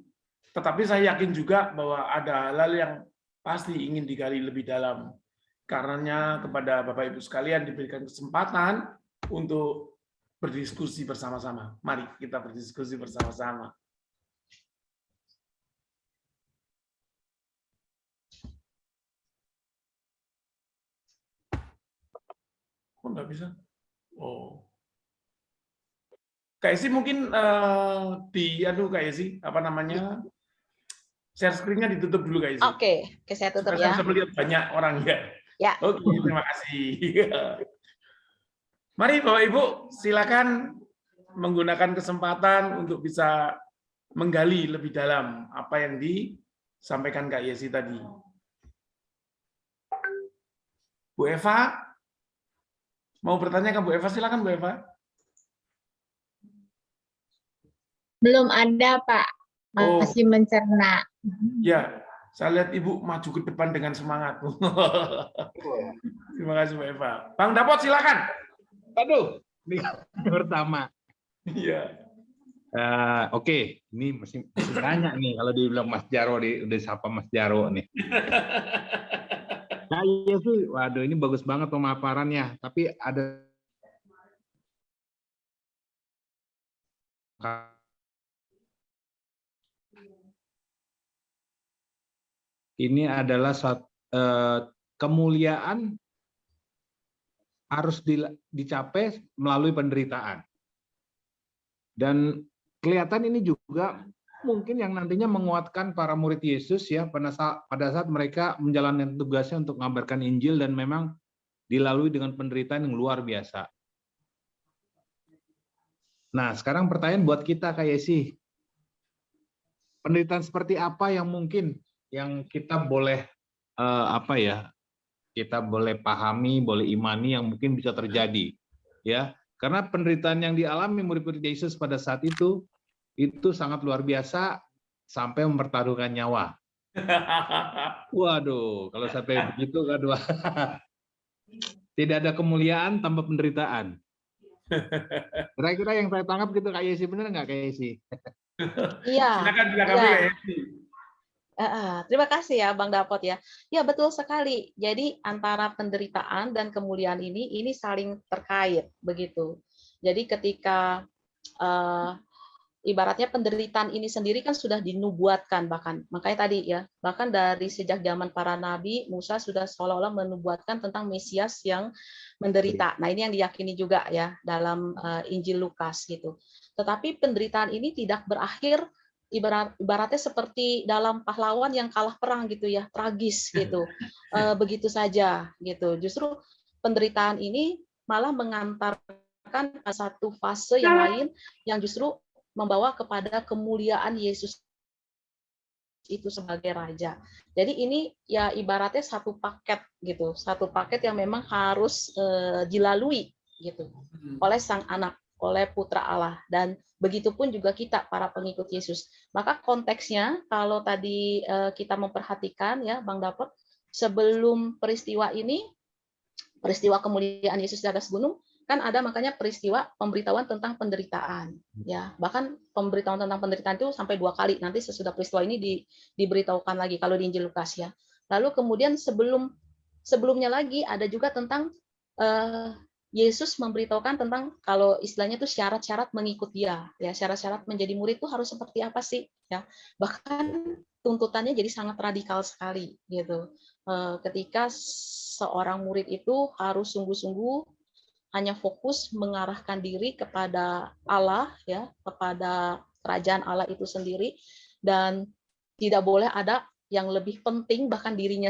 Tetapi saya yakin juga bahwa ada hal-hal yang pasti ingin digali lebih dalam. Karenanya kepada Bapak Ibu sekalian diberikan kesempatan untuk berdiskusi bersama-sama. Mari kita berdiskusi bersama-sama. Kok nggak bisa? Oh. Kak Esi mungkin Kak Esi, apa namanya? Share screen-nya ditutup dulu Kak Esi. Oke, saya tutup ya. Supaya bisa melihat banyak orang ya. Ya. Oke, terima kasih. Mari Bapak Ibu, silakan menggunakan kesempatan untuk bisa menggali lebih dalam apa yang disampaikan Kak Yesi tadi. Bu Eva, mau bertanya ke Bu Eva, silakan Bu Eva. Belum ada Pak, masih mencerna. Ya, saya lihat Ibu maju ke depan dengan semangat. Terima kasih Bu Eva. Bang Dapot silakan. Aduh, ini pertama. Iya. Oke, ini masih banyak nih kalau dibilang Mas Jaro, udah sapa Mas Jaro nih. Nah, iya sih, waduh ini bagus banget pemaparannya. Tapi ada ini adalah kemuliaan harus dicapai melalui penderitaan. Dan kelihatan ini juga mungkin yang nantinya menguatkan para murid Yesus ya pada saat mereka menjalankan tugasnya untuk mengabarkan Injil dan memang dilalui dengan penderitaan yang luar biasa. Nah, sekarang pertanyaan buat kita Kak Yesi. Penderitaan seperti apa yang mungkin yang kita boleh kita boleh pahami, boleh imani yang mungkin bisa terjadi, ya? Karena penderitaan yang dialami murid-murid Yesus pada saat itu sangat luar biasa sampai mempertaruhkan nyawa. Waduh, kalau sampai begitu kan, tidak ada kemuliaan tanpa penderitaan. Kira-kira yang saya tangkap gitu Kak Yesi, benar nggak Kak Yesi? Iya. Silakan Kak Yesi. Terima kasih ya Bang Dapot ya. Ya betul sekali. Jadi antara penderitaan dan kemuliaan ini saling terkait begitu. Jadi ketika ibaratnya penderitaan ini sendiri kan sudah dinubuatkan bahkan. Makanya tadi ya, bahkan dari sejak zaman para nabi, Musa sudah seolah-olah menubuatkan tentang Mesias yang menderita. Nah, ini yang diyakini juga ya dalam Injil Lukas gitu. Tetapi penderitaan ini tidak berakhir ibaratnya seperti dalam pahlawan yang kalah perang gitu ya, tragis gitu, begitu saja gitu. Justru penderitaan ini malah mengantarkan satu fase yang lain yang justru membawa kepada kemuliaan Yesus itu sebagai raja. Jadi ini ya ibaratnya satu paket gitu, satu paket yang memang harus dilalui gitu oleh sang anak, oleh Putra Allah. Dan begitupun juga kita para pengikut Yesus. Maka konteksnya kalau tadi kita memperhatikan ya Bang Dapet, sebelum peristiwa ini, peristiwa kemuliaan Yesus di atas gunung, kan ada makanya peristiwa pemberitahuan tentang penderitaan, ya. Bahkan pemberitahuan tentang penderitaan itu sampai 2 kali. Nanti sesudah peristiwa ini diberitahukan lagi kalau di Injil Lukas ya. Lalu kemudian sebelumnya lagi ada juga tentang Yesus memberitahukan tentang kalau istilahnya itu syarat-syarat mengikut Dia, ya. Syarat-syarat menjadi murid itu harus seperti apa sih, ya. Bahkan tuntutannya jadi sangat radikal sekali gitu. Ketika seorang murid itu harus sungguh-sungguh hanya fokus mengarahkan diri kepada Allah, ya, kepada kerajaan Allah itu sendiri, dan tidak boleh ada yang lebih penting bahkan diri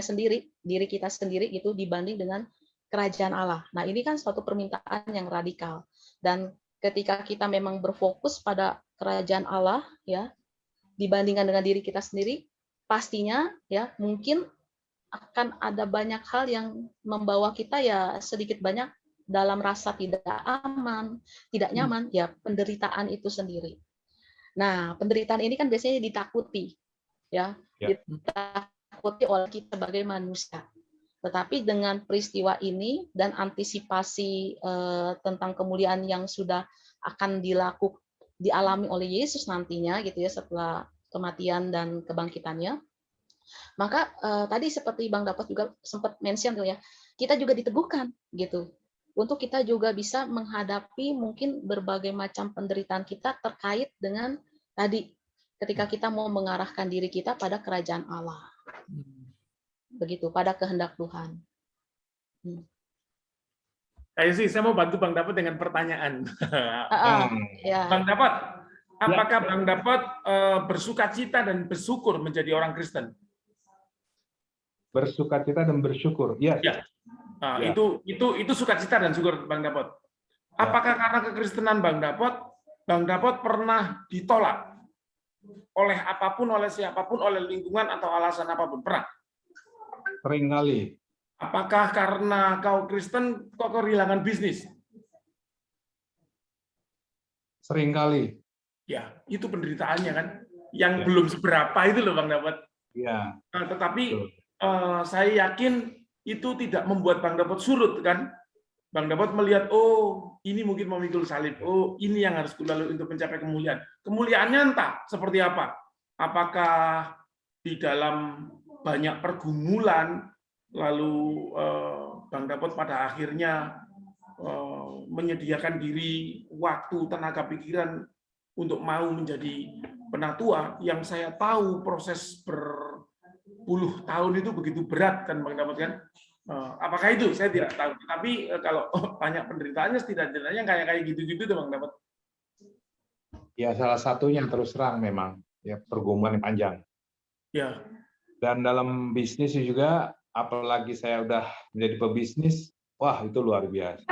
kita sendiri itu dibanding dengan kerajaan Allah. Nah, ini kan suatu permintaan yang radikal. Dan ketika kita memang berfokus pada kerajaan Allah, ya, dibandingkan dengan diri kita sendiri, pastinya ya mungkin akan ada banyak hal yang membawa kita ya sedikit banyak dalam rasa tidak aman, tidak nyaman, ya penderitaan itu sendiri. Nah, penderitaan ini kan biasanya ditakuti, ya, ditakuti oleh kita sebagai manusia. Tetapi dengan peristiwa ini dan antisipasi tentang kemuliaan yang sudah akan dialami oleh Yesus nantinya, gitu ya, setelah kematian dan kebangkitannya, maka tadi seperti Bang Dapat juga sempat mention tuh ya, kita juga diteguhkan gitu. Untuk kita juga bisa menghadapi mungkin berbagai macam penderitaan kita terkait dengan tadi ketika kita mau mengarahkan diri kita pada kerajaan Allah. Begitu, pada kehendak Tuhan. Sih, saya mau bantu Bang Dapat dengan pertanyaan. Ya. Bang Dapat, apakah Bang Dapat bersukacita dan bersyukur menjadi orang Kristen? Bersukacita dan bersyukur, ya. Nah, itu sukacita dan syukur Bang Dapat. Apakah karena kekristenan Bang Dapat pernah ditolak oleh apapun, oleh siapapun, oleh lingkungan atau alasan apapun? Pernah? Seringkali. Apakah karena kau Kristen kok kehilangan bisnis? Seringkali. Ya, itu penderitaannya kan, yang belum seberapa itu loh Bang Dapat. Ya. Nah, tetapi saya yakin itu tidak membuat Bang Dapat surut kan. Bang Dapat melihat, oh ini mungkin memikul salib, oh ini yang harus kulalui untuk mencapai kemuliaan. Kemuliaannya entah seperti apa. Apakah di dalam banyak pergumulan, lalu Bang Dapat pada akhirnya menyediakan diri, waktu, tenaga pikiran untuk mau menjadi penatua, yang saya tahu proses berpuluh tahun itu begitu berat kan Bang Dapat kan. Apakah itu? Saya tidak tahu. Tapi kalau banyak penderitaannya setidaknya kayak gitu-gitu tuh Bang Dapat. Ya, salah satunya terus terang memang ya pergumulan yang panjang. Ya. Dan dalam bisnis juga, apalagi saya udah menjadi pebisnis, wah itu luar biasa.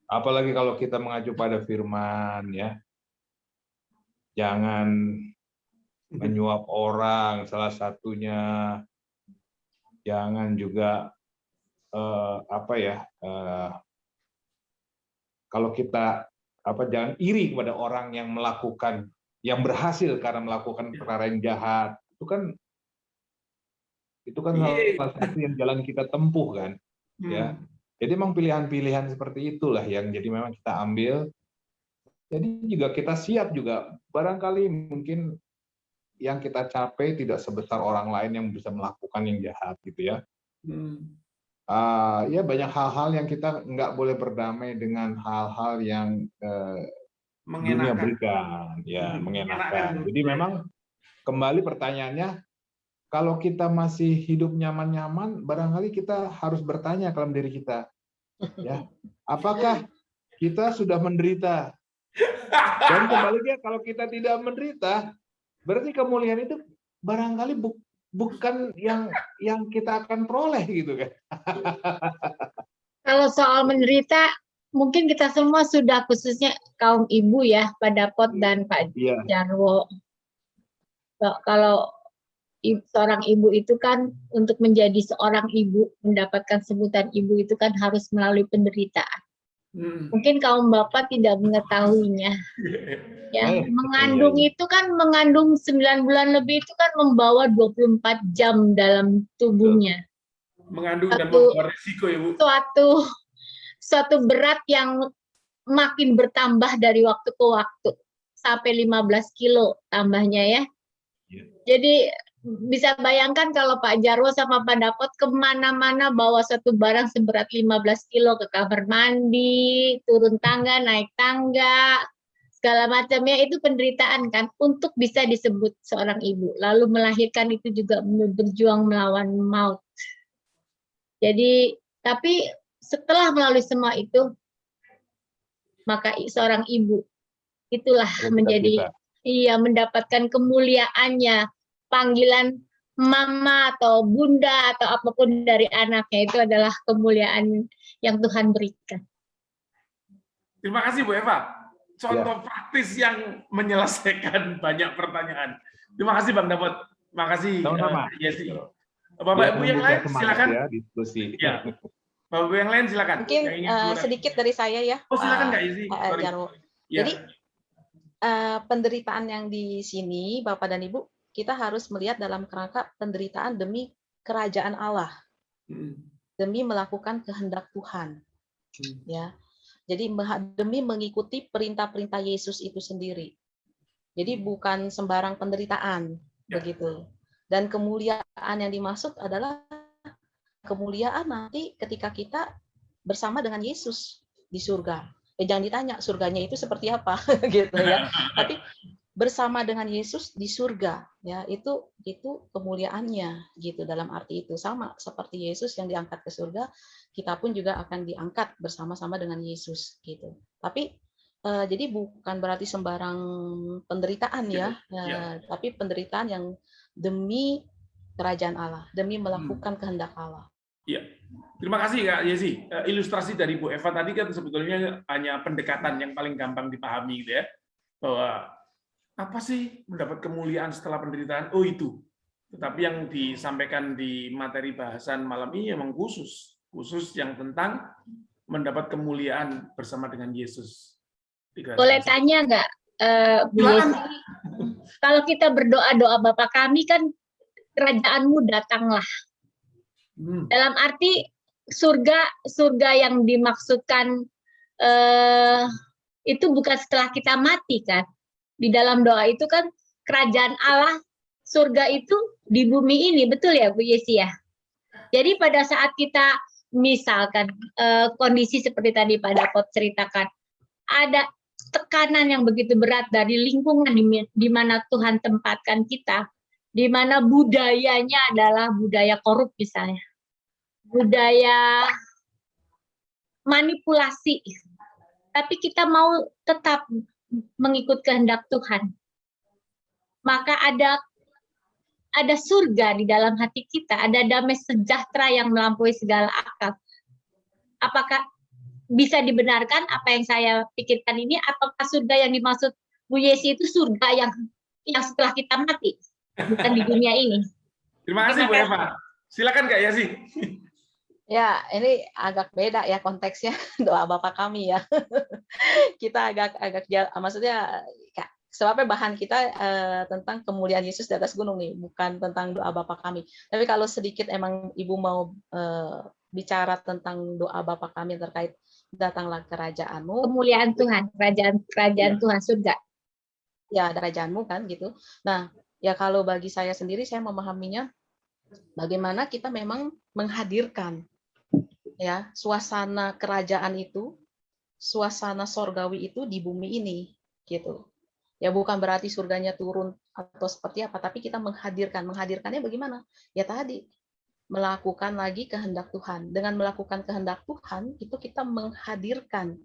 Apalagi kalau kita mengacu pada firman ya, jangan menyuap orang, salah satunya, jangan juga kalau kita jangan iri kepada orang yang melakukan, yang berhasil karena melakukan perkara yang jahat. Itu kan salah satu yang jalan kita tempuh kan, ya. Jadi memang pilihan-pilihan seperti itulah yang jadi memang kita ambil. Jadi juga kita siap juga, barangkali mungkin yang kita capai tidak sebesar orang lain yang bisa melakukan yang jahat gitu ya. Ya banyak hal-hal yang kita nggak boleh berdamai dengan hal-hal yang dunia berikan, ya mengenakan. Jadi memang kembali pertanyaannya, kalau kita masih hidup nyaman-nyaman, barangkali kita harus bertanya ke dalam diri kita, ya, apakah kita sudah menderita? Dan sebaliknya, kalau kita tidak menderita, berarti kemuliaan itu barangkali bukan yang kita akan peroleh gitu kan? Kalau soal menderita, mungkin kita semua sudah, khususnya kaum ibu ya, Pak Dapot dan Pak Jarwo. Kalau seorang ibu itu kan, untuk menjadi seorang ibu, mendapatkan sebutan ibu itu kan harus melalui penderitaan. Mungkin kaum bapak tidak mengetahuinya. Ya, mengandung itu kan mengandung 9 bulan lebih itu kan membawa 24 jam dalam tubuhnya. Mengandung dan membawa risiko, Ibu. Suatu berat yang makin bertambah dari waktu ke waktu sampai 15 kilo tambahnya ya. Jadi bisa bayangkan kalau Pak Jarwo sama Pak Dapot kemana-mana bawa satu barang seberat 15 kilo ke kamar mandi, turun tangga, naik tangga, segala macamnya, itu penderitaan kan untuk bisa disebut seorang ibu. Lalu melahirkan itu juga berjuang melawan maut. Jadi, tapi setelah melalui semua itu, maka seorang ibu itulah menjadi, mendapatkan kemuliaannya, panggilan mama atau bunda atau apapun dari anaknya, itu adalah kemuliaan yang Tuhan berikan. Terima kasih Bu Eva. Contoh praktis yang menyelesaikan banyak pertanyaan. Terima kasih Bang Dapot. Terima kasih Yesi. Bapak Ibu yang lain silakan. Ya, diskusi. Ya. Bapak Ibu yang lain silakan. Mungkin sedikit dari saya ya. Oh silakan Kak Yesi. Jarwo. Jadi penderitaan yang di sini Bapak dan Ibu, kita harus melihat dalam kerangka penderitaan demi kerajaan Allah, demi melakukan kehendak Tuhan, ya. Jadi demi mengikuti perintah-perintah Yesus itu sendiri. Jadi bukan sembarang penderitaan, begitu. Dan kemuliaan yang dimaksud adalah kemuliaan nanti ketika kita bersama dengan Yesus di surga. Jangan ditanya surganya itu seperti apa, gitu ya. Tapi bersama dengan Yesus di surga, ya itu kemuliaannya, gitu. Dalam arti itu sama seperti Yesus yang diangkat ke surga, kita pun juga akan diangkat bersama-sama dengan Yesus, gitu. Tapi jadi bukan berarti sembarang penderitaan ya, tapi penderitaan yang demi kerajaan Allah, demi melakukan kehendak Allah. Iya. Terima kasih Kak Yesi. Ilustrasi dari Bu Eva tadi kan sebetulnya hanya pendekatan yang paling gampang dipahami, gitu ya. Bahwa apa sih mendapat kemuliaan setelah penderitaan? Oh itu. Tetapi yang disampaikan di materi bahasan malam ini memang khusus yang tentang mendapat kemuliaan bersama dengan Yesus. Boleh tanya nggak, Bu Yesi? Kalau kita berdoa Bapa kami kan kerajaanmu datanglah. Dalam arti surga yang dimaksudkan itu bukan setelah kita mati kan? Di dalam doa itu kan kerajaan Allah, surga itu di bumi ini, betul ya Bu Yesi ya? Jadi pada saat kita misalkan kondisi seperti tadi Pak Dapot ceritakan, ada tekanan yang begitu berat dari lingkungan di mana Tuhan tempatkan kita, di mana budayanya adalah budaya korup misalnya, budaya manipulasi, tapi kita mau tetap mengikut kehendak Tuhan, maka ada surga di dalam hati kita, ada damai sejahtera yang melampaui segala akal. Apakah bisa dibenarkan apa yang saya pikirkan ini, ataukah surga yang dimaksud Bu Yesi itu surga yang setelah kita mati, bukan di dunia ini? Terima kasih Bu Eva. Silakan Kak Yesi. Ya, ini agak beda ya konteksnya doa Bapa kami ya. Kita agak maksudnya sebabnya bahan kita tentang kemuliaan Yesus di atas gunung nih, bukan tentang doa Bapa kami. Tapi kalau sedikit emang Ibu mau bicara tentang doa Bapa kami terkait datanglah kerajaanmu, kemuliaan Tuhan, kerajaan Tuhan, surga. Ya, kerajaanmu kan gitu. Nah, ya kalau bagi saya sendiri, saya memahaminya bagaimana kita memang menghadirkan ya suasana kerajaan itu, suasana sorgawi itu di bumi ini, gitu. Ya bukan berarti surganya turun atau seperti apa, tapi kita menghadirkannya bagaimana? Ya tadi melakukan lagi kehendak Tuhan. Dengan melakukan kehendak Tuhan itu kita menghadirkan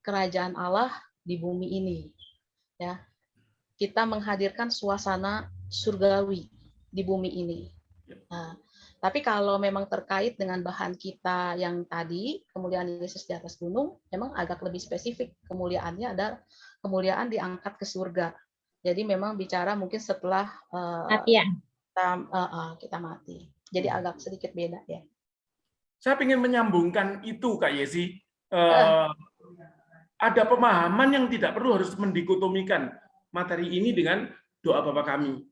kerajaan Allah di bumi ini. Ya, kita menghadirkan suasana surgawi di bumi ini. Nah, tapi kalau memang terkait dengan bahan kita yang tadi, kemuliaan Yesus di atas gunung, memang agak lebih spesifik. Kemuliaannya ada kemuliaan diangkat ke surga. Jadi memang bicara mungkin setelah kita mati. Jadi agak sedikit beda ya. Saya ingin menyambungkan itu Kak Yesi. ada pemahaman yang tidak perlu harus mendikotomikan materi ini dengan doa Bapa kami.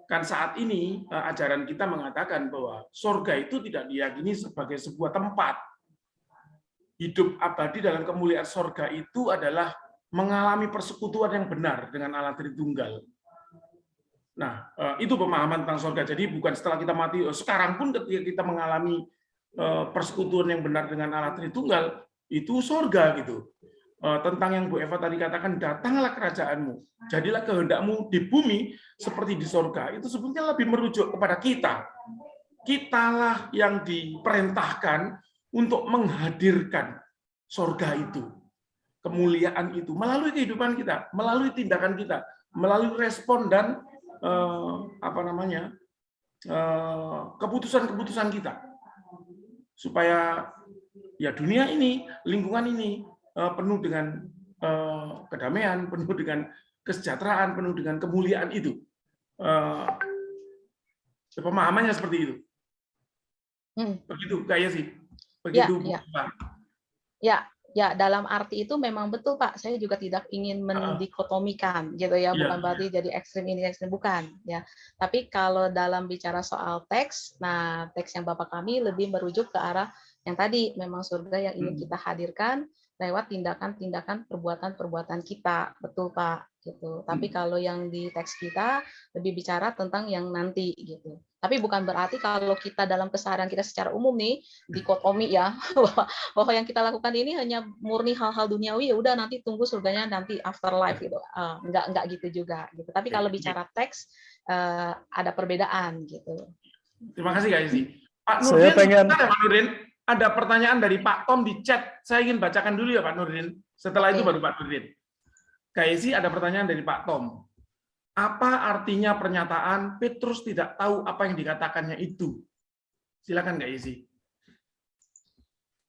Kan saat ini ajaran kita mengatakan bahwa surga itu tidak diyakini sebagai sebuah tempat. Hidup abadi dalam kemuliaan surga itu adalah mengalami persekutuan yang benar dengan Allah Tritunggal. Nah, itu pemahaman tentang surga. Jadi bukan setelah kita mati, sekarang pun ketika kita mengalami persekutuan yang benar dengan Allah Tritunggal, itu surga gitu. Tentang yang Bu Eva tadi katakan, datanglah kerajaanmu, jadilah kehendakmu di bumi seperti di surga. Itu sebetulnya lebih merujuk kepada kita. Kitalah yang diperintahkan untuk menghadirkan surga itu, kemuliaan itu, melalui kehidupan kita, melalui tindakan kita, melalui respon dan keputusan-keputusan kita, supaya ya dunia ini, lingkungan ini penuh dengan kedamaian, penuh dengan kesejahteraan, penuh dengan kemuliaan itu. Pemahamannya seperti itu. Begitu kayaknya sih. Begitu. Ya, dalam arti itu memang betul Pak. Saya juga tidak ingin mendikotomikan gitu ya, bukan berarti jadi ekstrim ini ekstrim, bukan ya. Tapi kalau dalam bicara soal teks, nah teks yang Bapak kami lebih merujuk ke arah yang tadi, memang surga yang ingin kita hadirkan lewat tindakan-tindakan, perbuatan-perbuatan kita, betul Pak gitu. Tapi kalau yang di teks kita lebih bicara tentang yang nanti gitu. Tapi bukan berarti kalau kita dalam keseharian kita secara umum nih dikotomi ya, bahwa yang kita lakukan ini hanya murni hal-hal duniawi, ya udah nanti tunggu surganya nanti afterlife gitu. Enggak gitu juga gitu. Tapi kalau bicara teks ada perbedaan gitu. Terima kasih Kak Isi. Pak Nurdin, ada pertanyaan dari Pak Tom di chat. Saya ingin bacakan dulu ya Pak Nurdin. Setelah itu baru Pak Nurdin. Kak Isi, ada pertanyaan dari Pak Tom. Apa artinya pernyataan Petrus tidak tahu apa yang dikatakannya itu? Silakan Kak Isi.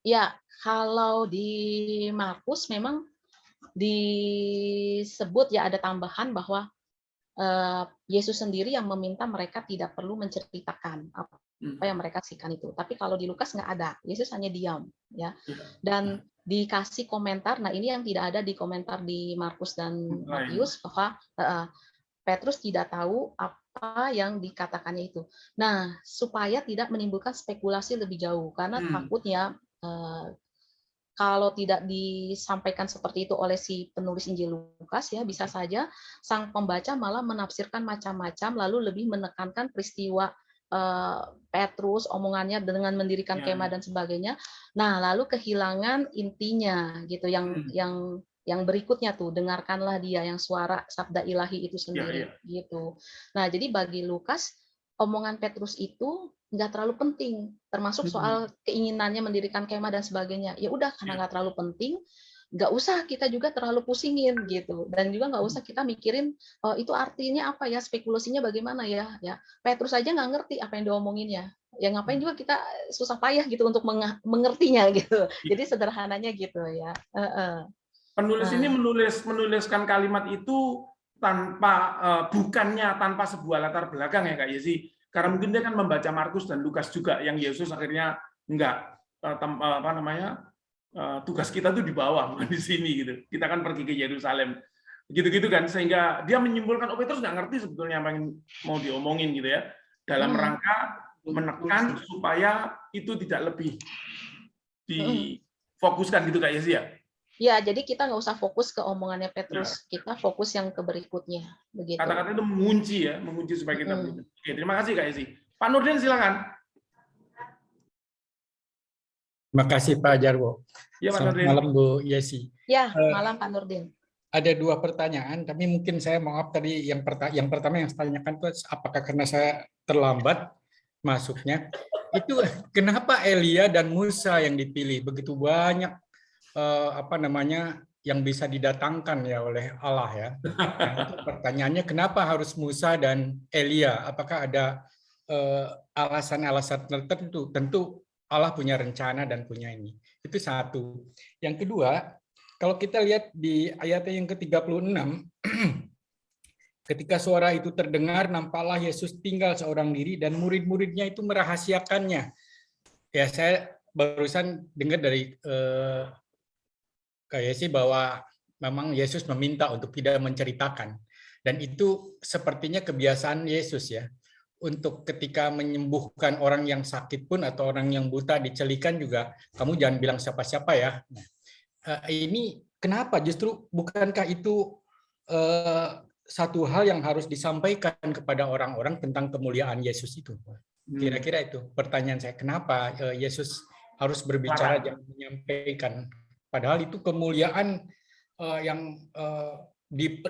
Ya, kalau di Markus memang disebut ya, ada tambahan bahwa Yesus sendiri yang meminta mereka tidak perlu menceritakan apa yang mereka saksikan itu. Tapi kalau di Lukas nggak ada, Yesus hanya diam, ya. Dan dikasih komentar. Nah ini yang tidak ada di komentar di Markus dan Matius, bahwa Petrus tidak tahu apa yang dikatakannya itu. Nah, supaya tidak menimbulkan spekulasi lebih jauh, karena takutnya kalau tidak disampaikan seperti itu oleh si penulis Injil Lukas, ya bisa saja sang pembaca malah menafsirkan macam-macam, lalu lebih menekankan peristiwa Petrus, omongannya dengan mendirikan kemah dan sebagainya. Nah, lalu kehilangan intinya gitu, yang berikutnya tuh, dengarkanlah dia, yang suara sabda ilahi itu sendiri gitu. Nah, jadi bagi Lukas omongan Petrus itu nggak terlalu penting, termasuk soal keinginannya mendirikan kemah dan sebagainya. Ya udah, karena nggak terlalu penting, nggak usah kita juga terlalu pusingin gitu, dan juga nggak usah kita mikirin itu artinya apa ya, spekulasinya bagaimana ya. Ya Petrus aja nggak ngerti apa yang diomonginnya, ya ngapain juga kita susah payah gitu untuk mengertinya gitu. Jadi sederhananya gitu ya. Penulis ini menuliskan kalimat itu tanpa bukannya tanpa sebuah latar belakang ya Kak Yesi. Karena mungkin dia kan membaca Markus dan Lukas juga, yang Yesus akhirnya enggak tugas kita tuh di bawah, bukan di sini gitu. Kita kan pergi ke Yerusalem. Gitu-gitu kan, sehingga dia menyimpulkan Petrus nggak ngerti sebetulnya apa yang mau diomongin gitu ya. Dalam rangka menekan supaya itu tidak lebih difokuskan gitu Kak Yesi ya. Ya, jadi kita nggak usah fokus ke omongannya Petrus, kita fokus yang ke berikutnya. Begitu. Kata-kata itu mengunci ya, mengunci supaya kita. Oke, terima kasih Kak Isi. Pak Nurdin silakan. Terima kasih Pak Jarwo. Ya, Pak Selamat malam Bu Yesi. Ya, malam Pak Nurdin. Ada dua pertanyaan, tapi mungkin saya maaf tadi yang pertama yang saya tanyakan itu apakah karena saya terlambat masuknya. Itu kenapa Elia dan Musa yang dipilih? Begitu banyak yang bisa didatangkan ya oleh Allah ya. Nah, itu pertanyaannya, kenapa harus Musa dan Elia? Apakah ada alasan-alasan tertentu? Tentu Allah punya rencana dan punya ini. Itu satu. Yang kedua, kalau kita lihat di ayat yang ke-36, ketika suara itu terdengar, nampaklah Yesus tinggal seorang diri dan murid-muridnya itu merahasiakannya. Ya, saya barusan dengar dari kayak sih bahwa memang Yesus meminta untuk tidak menceritakan, dan itu sepertinya kebiasaan Yesus ya. Untuk ketika menyembuhkan orang yang sakit pun atau orang yang buta dicelikan juga, kamu jangan bilang siapa-siapa ya. Ini kenapa? Justru bukankah itu satu hal yang harus disampaikan kepada orang-orang tentang kemuliaan Yesus itu? Kira-kira itu pertanyaan saya. Kenapa Yesus harus berbicara dan menyampaikan? Padahal itu kemuliaan yang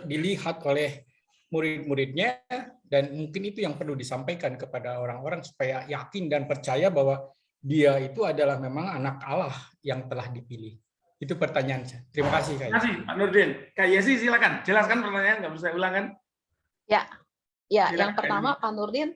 dilihat oleh murid-muridnya, dan mungkin itu yang perlu disampaikan kepada orang-orang supaya yakin dan percaya bahwa dia itu adalah memang anak Allah yang telah dipilih. Itu pertanyaan saya. Terima kasih, Kak. Terima kasih, Pak Nurdin. Kak Yesi, silakan. Jelaskan pertanyaan, nggak bisa ulang kan? Ya, Silakan, yang pertama Pak Nurdin,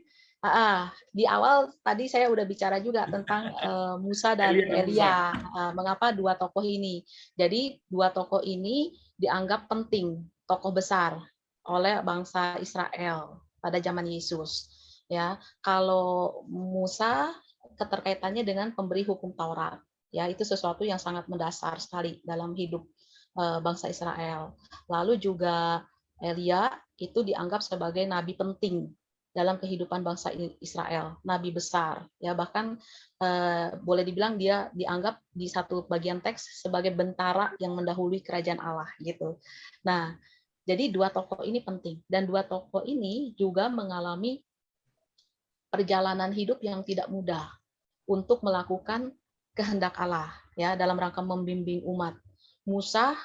di awal tadi saya udah bicara juga tentang Musa dan Elia. Mengapa dua tokoh ini? Jadi dua tokoh ini dianggap penting, tokoh besar oleh bangsa Israel pada zaman Yesus. Ya, kalau Musa keterkaitannya dengan pemberi hukum Taurat. Ya, itu sesuatu yang sangat mendasar sekali dalam hidup bangsa Israel. Lalu juga Elia itu dianggap sebagai nabi penting dalam kehidupan bangsa Israel, nabi besar. Ya, bahkan boleh dibilang dia dianggap di satu bagian teks sebagai bentara yang mendahului kerajaan Allah gitu. Nah, jadi dua tokoh ini penting, dan dua tokoh ini juga mengalami perjalanan hidup yang tidak mudah untuk melakukan kehendak Allah ya dalam rangka membimbing umat. Musa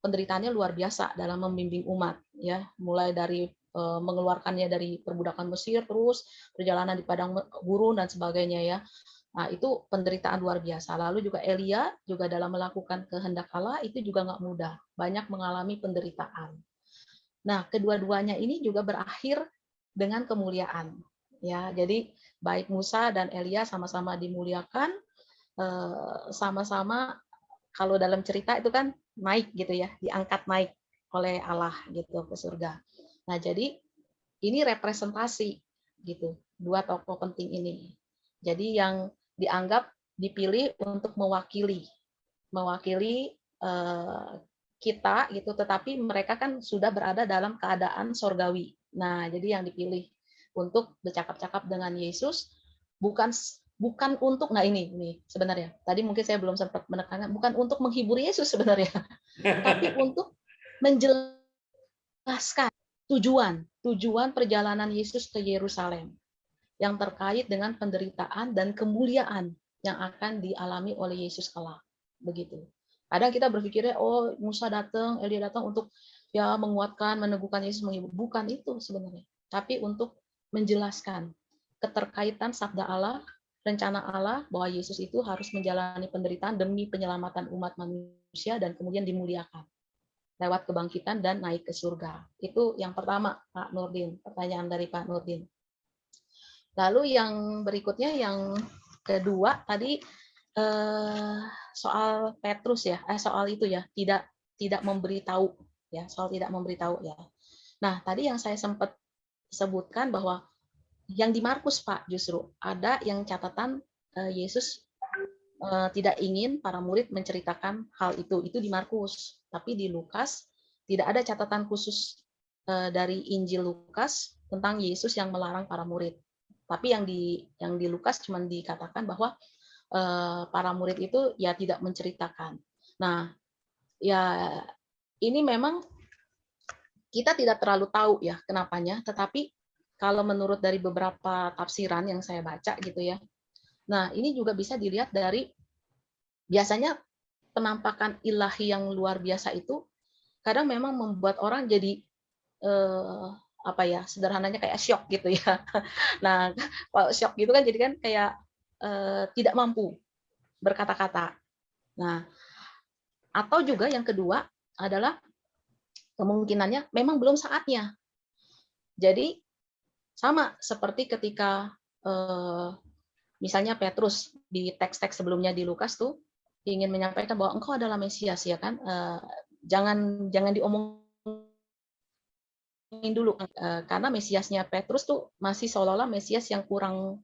penderitaannya luar biasa dalam membimbing umat ya, mulai dari mengeluarkannya dari perbudakan Mesir, terus perjalanan di padang gurun dan sebagainya ya. Nah, itu penderitaan luar biasa. Lalu juga Elia juga dalam melakukan kehendak Allah itu juga nggak mudah, banyak mengalami penderitaan. Nah, kedua-duanya ini juga berakhir dengan kemuliaan. Ya, jadi baik Musa dan Elia sama-sama dimuliakan, sama-sama kalau dalam cerita itu kan naik gitu ya, diangkat naik oleh Allah gitu ke surga. Nah, jadi ini representasi gitu, dua tokoh penting ini. Jadi yang dianggap dipilih untuk mewakili kita gitu, tetapi mereka kan sudah berada dalam keadaan sorgawi. Nah, jadi yang dipilih untuk bercakap-cakap dengan Yesus bukan untuk, nah ini sebenarnya tadi mungkin saya belum sempat menekankan, bukan untuk menghibur Yesus sebenarnya, tapi untuk menjelaskan tujuan perjalanan Yesus ke Yerusalem yang terkait dengan penderitaan dan kemuliaan yang akan dialami oleh Yesus kelak. Begitu. Kadang kita berpikirnya, oh Musa datang, Elia datang untuk ya menguatkan, meneguhkan Yesus, menghibur. Bukan itu sebenarnya. Tapi untuk menjelaskan keterkaitan sabda Allah, rencana Allah bahwa Yesus itu harus menjalani penderitaan demi penyelamatan umat manusia dan kemudian dimuliakan lewat kebangkitan dan naik ke surga. Itu yang pertama, Pak Nurdin. Pertanyaan dari Pak Nurdin. Lalu yang berikutnya, yang kedua tadi soal Petrus ya, soal itu ya, tidak memberitahu ya, soal tidak memberitahu ya. Nah, tadi yang saya sempat sebutkan bahwa yang di Markus Pak justru ada yang catatan Yesus tidak ingin para murid menceritakan hal itu di Markus, tapi di Lukas tidak ada catatan khusus dari Injil Lukas tentang Yesus yang melarang para murid. Tapi yang di Lukas cuma dikatakan bahwa para murid itu ya tidak menceritakan. Nah, ya ini memang kita tidak terlalu tahu ya kenapanya, tetapi kalau menurut dari beberapa tafsiran yang saya baca gitu ya. Nah, ini juga bisa dilihat dari biasanya penampakan ilahi yang luar biasa itu kadang memang membuat orang jadi sederhananya kayak syok gitu ya. Nah, kalau syok gitu kan jadi kan kayak tidak mampu berkata-kata. Nah, atau juga yang kedua adalah kemungkinannya memang belum saatnya. Jadi sama seperti ketika misalnya Petrus di teks-teks sebelumnya di Lukas tuh ingin menyampaikan bahwa engkau adalah Mesias ya kan, jangan diomongin dulu karena Mesiasnya Petrus tuh masih seolah-olah Mesias yang kurang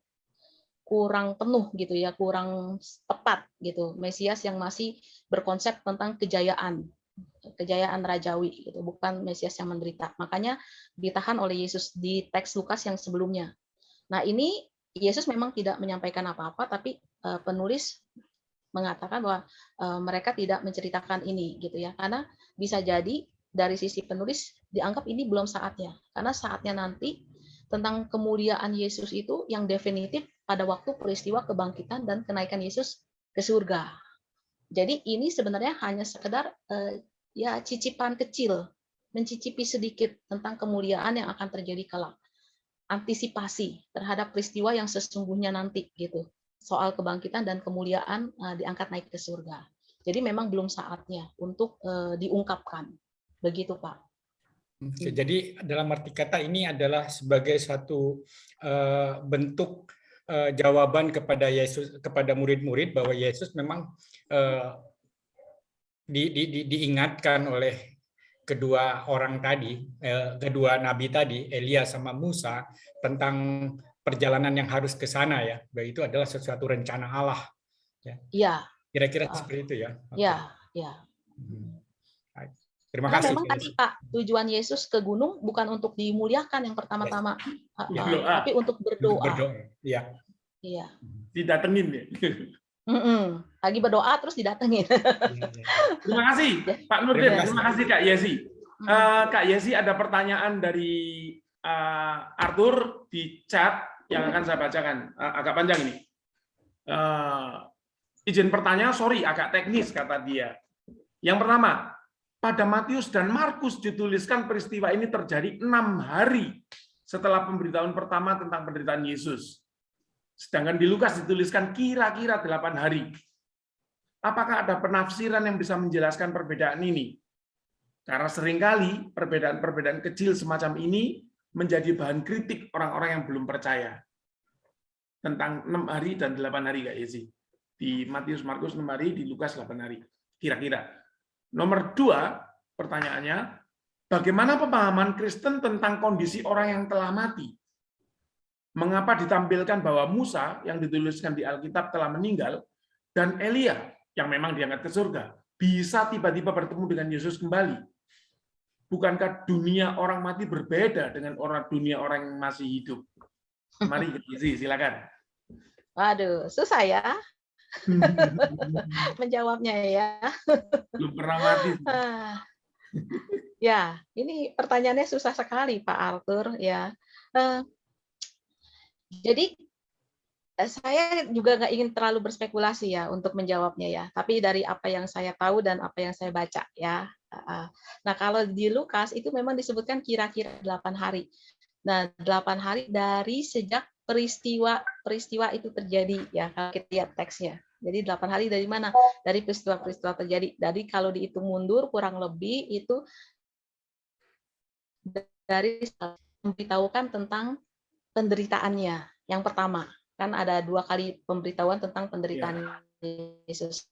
kurang penuh gitu ya, kurang tepat gitu. Mesias yang masih berkonsep tentang kejayaan rajawi gitu, bukan Mesias yang menderita. Makanya ditahan oleh Yesus di teks Lukas yang sebelumnya. Nah, ini Yesus memang tidak menyampaikan apa-apa, tapi penulis mengatakan bahwa mereka tidak menceritakan ini gitu ya, karena bisa jadi dari sisi penulis dianggap ini belum saatnya, karena saatnya nanti tentang kemuliaan Yesus itu yang definitif pada waktu peristiwa kebangkitan dan kenaikan Yesus ke surga. Jadi ini sebenarnya hanya sekedar ya cicipan kecil, mencicipi sedikit tentang kemuliaan yang akan terjadi kelak. Antisipasi terhadap peristiwa yang sesungguhnya nanti gitu. Soal kebangkitan dan kemuliaan diangkat naik ke surga. Jadi memang belum saatnya untuk diungkapkan. Begitu, Pak. Jadi dalam arti kata ini adalah sebagai satu bentuk jawaban kepada Yesus, kepada murid-murid bahwa Yesus memang diingatkan oleh kedua orang tadi, kedua nabi tadi, Elia sama Musa, tentang perjalanan yang harus ke sana ya, bahwa itu adalah sesuatu rencana Allah. Iya. Kira-kira seperti itu ya. Iya, iya. Terima Karena kasih. memang tadi Pak, tujuan Yesus ke gunung bukan untuk dimuliakan yang pertama-tama, tapi untuk berdoa. Iya. Iya. Didatengin ya. Lagi berdoa terus didatengin. Terima kasih Pak Nurdin, terima kasih Kak Yesi. Kak Yesi, ada pertanyaan dari Arthur di chat yang akan saya bacakan, agak panjang ini. Izin pertanyaan, sorry agak teknis kata dia. Yang pertama, pada Matius dan Markus dituliskan peristiwa ini terjadi 6 hari setelah pemberitahuan pertama tentang penderitaan Yesus. Sedangkan di Lukas dituliskan kira-kira 8 hari. Apakah ada penafsiran yang bisa menjelaskan perbedaan ini? Karena seringkali perbedaan-perbedaan kecil semacam ini menjadi bahan kritik orang-orang yang belum percaya. Tentang 6 hari dan 8 hari, Kak Yesi. Di Matius, Markus 6 hari, di Lukas 8 hari. Kira-kira. Nomor 2, pertanyaannya, bagaimana pemahaman Kristen tentang kondisi orang yang telah mati? Mengapa ditampilkan bahwa Musa yang dituliskan di Alkitab telah meninggal dan Elia yang memang diangkat ke surga bisa tiba-tiba bertemu dengan Yesus kembali? Bukankah dunia orang mati berbeda dengan dunia orang yang masih hidup? Mari silakan. Waduh, susah ya menjawabnya ya. Belum pernah mati. Ya, ini pertanyaannya susah sekali Pak Arthur ya. Jadi saya juga nggak ingin terlalu berspekulasi ya untuk menjawabnya ya. Tapi dari apa yang saya tahu dan apa yang saya baca ya. Nah kalau di Lukas itu memang disebutkan kira-kira 8 hari. Nah 8 hari dari sejak peristiwa itu terjadi ya. Kalau kita lihat teksnya. Jadi 8 hari dari mana? Dari peristiwa-peristiwa terjadi. Dari kalau dihitung mundur kurang lebih itu dari memberitahukan tentang penderitaannya yang pertama. Kan ada 2 kali pemberitahuan tentang penderitaan Yesus.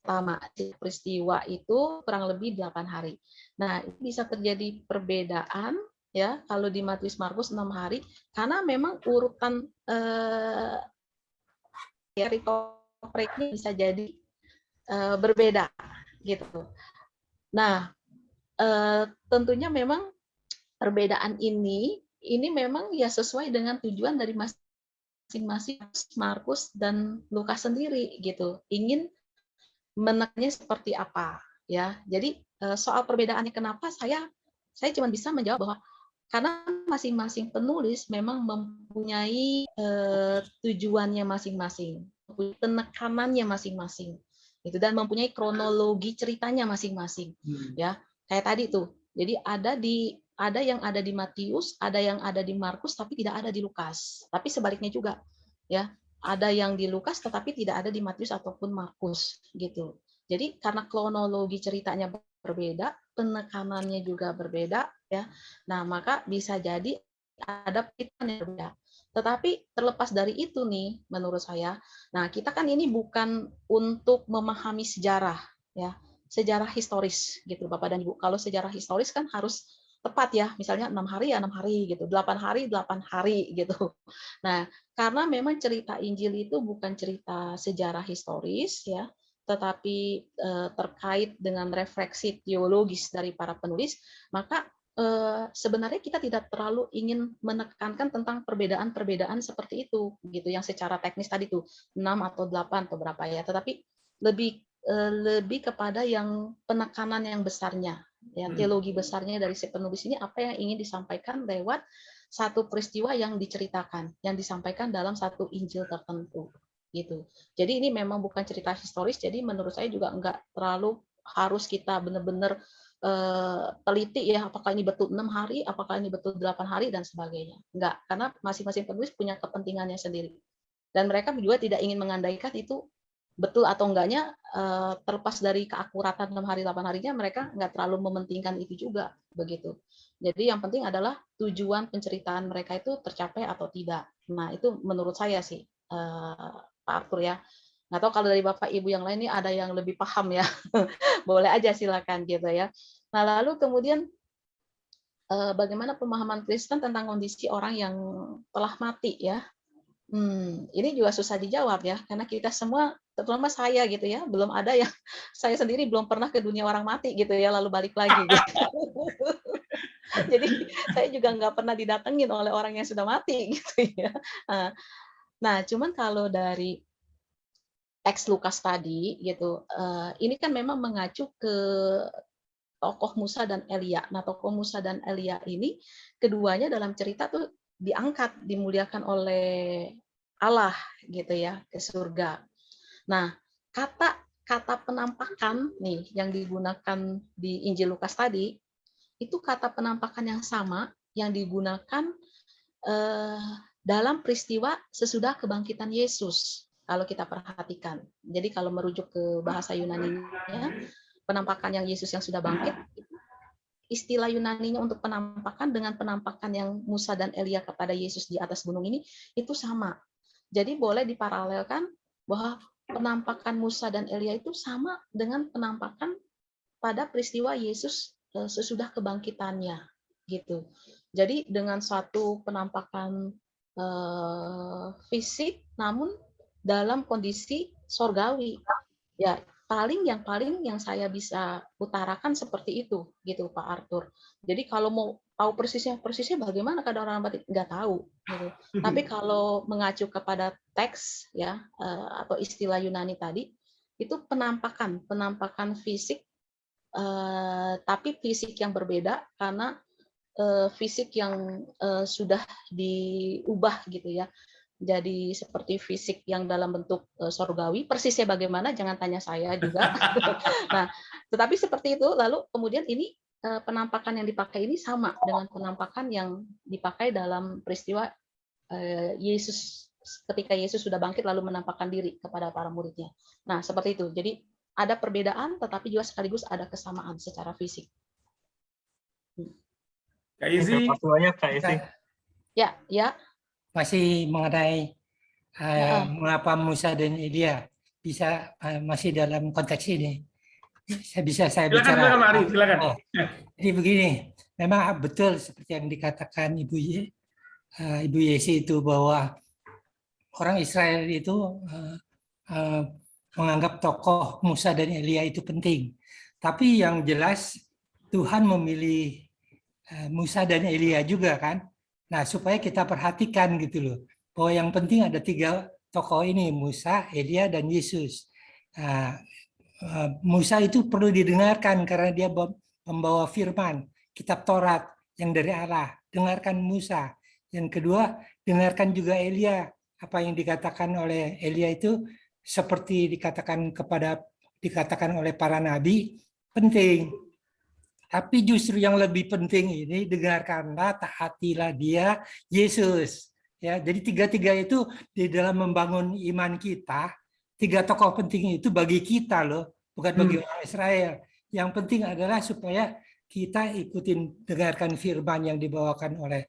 Pertama, peristiwa itu kurang lebih 8 hari. Nah, bisa terjadi perbedaan ya kalau di Matius Markus 6 hari karena memang urutan perikopreknya bisa jadi berbeda gitu. Nah, tentunya memang perbedaan ini memang ya sesuai dengan tujuan dari masing-masing Markus dan Lukas sendiri gitu. Ingin menekannya seperti apa ya. Jadi soal perbedaannya kenapa saya cuma bisa menjawab bahwa karena masing-masing penulis memang mempunyai tujuannya masing-masing, penekanannya masing-masing, itu dan mempunyai kronologi ceritanya masing-masing, ya kayak tadi tuh. Jadi ada yang ada di Matius, ada yang ada di Markus, tapi tidak ada di Lukas. Tapi sebaliknya juga, ya ada yang di Lukas, tetapi tidak ada di Matius ataupun Markus, gitu. Jadi karena kronologi ceritanya berbeda, penekanannya juga berbeda, ya. Nah, maka bisa jadi ada pilihan yang berbeda. Tetapi terlepas dari itu nih, menurut saya, nah kita kan ini bukan untuk memahami sejarah, ya, sejarah historis, gitu, Bapak dan Ibu. Kalau sejarah historis kan harus tepat ya, misalnya 6 hari ya 6 hari gitu, 8 hari 8 hari gitu. Nah, karena memang cerita Injil itu bukan cerita sejarah historis ya, tetapi terkait dengan refleksi teologis dari para penulis, maka sebenarnya kita tidak terlalu ingin menekankan tentang perbedaan-perbedaan seperti itu gitu, yang secara teknis tadi tuh 6 atau 8 atau berapa ya, tetapi lebih kepada yang penekanan yang besarnya, ya, teologi besarnya dari si penulis ini apa yang ingin disampaikan lewat satu peristiwa yang diceritakan, yang disampaikan dalam satu Injil tertentu, gitu. Jadi ini memang bukan cerita historis, jadi menurut saya juga enggak terlalu harus kita benar-benar teliti ya, apakah ini betul 6 hari, apakah ini betul 8 hari dan sebagainya. Enggak, karena masing-masing penulis punya kepentingannya sendiri. Dan mereka juga tidak ingin mengandaikan itu betul atau enggaknya, terlepas dari keakuratan 6 hari 8 harinya, mereka nggak terlalu mementingkan itu juga, begitu. Jadi yang penting adalah tujuan penceritaan mereka itu tercapai atau tidak. Nah, itu menurut saya sih, Pak Arthur ya. Nggak tahu kalau dari Bapak Ibu yang lain ini ada yang lebih paham ya. Boleh aja silakan gitu ya. Nah, lalu kemudian bagaimana pemahaman Kristen tentang kondisi orang yang telah mati ya? Ini juga susah dijawab ya, karena kita semua, terutama saya gitu ya, belum ada yang saya sendiri belum pernah ke dunia orang mati gitu ya, lalu balik lagi gitu. Jadi saya juga nggak pernah didatengin oleh orang yang sudah mati gitu ya. Nah, cuman kalau dari teks Lukas tadi gitu, ini kan memang mengacu ke tokoh Musa dan Elia. Nah, tokoh Musa dan Elia ini keduanya dalam cerita tuh diangkat, dimuliakan oleh Allah gitu ya ke surga. Nah, kata penampakan nih yang digunakan di Injil Lukas tadi itu kata penampakan yang sama yang digunakan dalam peristiwa sesudah kebangkitan Yesus. Kalau kita perhatikan. Jadi kalau merujuk ke bahasa Yunani-nya, penampakan yang Yesus yang sudah bangkit, istilah Yunani-nya untuk penampakan dengan penampakan yang Musa dan Elia kepada Yesus di atas gunung ini itu sama. Jadi boleh diparalelkan bahwa penampakan Musa dan Elia itu sama dengan penampakan pada peristiwa Yesus sesudah kebangkitannya, gitu. Jadi dengan suatu penampakan fisik, namun dalam kondisi sorgawi. Ya, paling yang saya bisa utarakan seperti itu, gitu Pak Arthur. Jadi kalau mau tahu persisnya bagaimana keadaan orang mati, nggak tahu. Gitu. Tapi kalau mengacu kepada teks ya atau istilah Yunani tadi, itu penampakan fisik, tapi fisik yang berbeda karena fisik yang sudah diubah gitu ya. Jadi seperti fisik yang dalam bentuk sorgawi, persisnya bagaimana jangan tanya saya juga. Nah, tetapi seperti itu. Lalu kemudian ini penampakan yang dipakai ini sama dengan penampakan yang dipakai dalam peristiwa Yesus ketika Yesus sudah bangkit lalu menampakkan diri kepada para muridnya. Nah, seperti itu. Jadi ada perbedaan, tetapi juga sekaligus ada kesamaan secara fisik. Kak Izzy. Ya. Masih mengenai mengapa Musa dan Elia bisa masih dalam konteks ini. Saya bicara. Silakan. Jadi begini, memang betul seperti yang dikatakan Ibu Yesi itu bahwa orang Israel itu menganggap tokoh Musa dan Elia itu penting. Tapi yang jelas Tuhan memilih Musa dan Elia juga kan. Nah, supaya kita perhatikan gitu loh, bahwa yang penting ada 3 tokoh ini, Musa, Elia, dan Yesus. Musa itu perlu didengarkan karena dia membawa firman, kitab Taurat yang dari Allah. Dengarkan Musa. Yang kedua, dengarkan juga Elia. Apa yang dikatakan oleh Elia itu seperti dikatakan oleh para nabi, penting. Tapi justru yang lebih penting ini, dengarkanlah, taatilah dia, Yesus. Ya, jadi 3 itu di dalam membangun iman kita, 3 tokoh penting itu bagi kita loh, bukan bagi orang Israel. Yang penting adalah supaya kita ikutin, dengarkan firman yang dibawakan oleh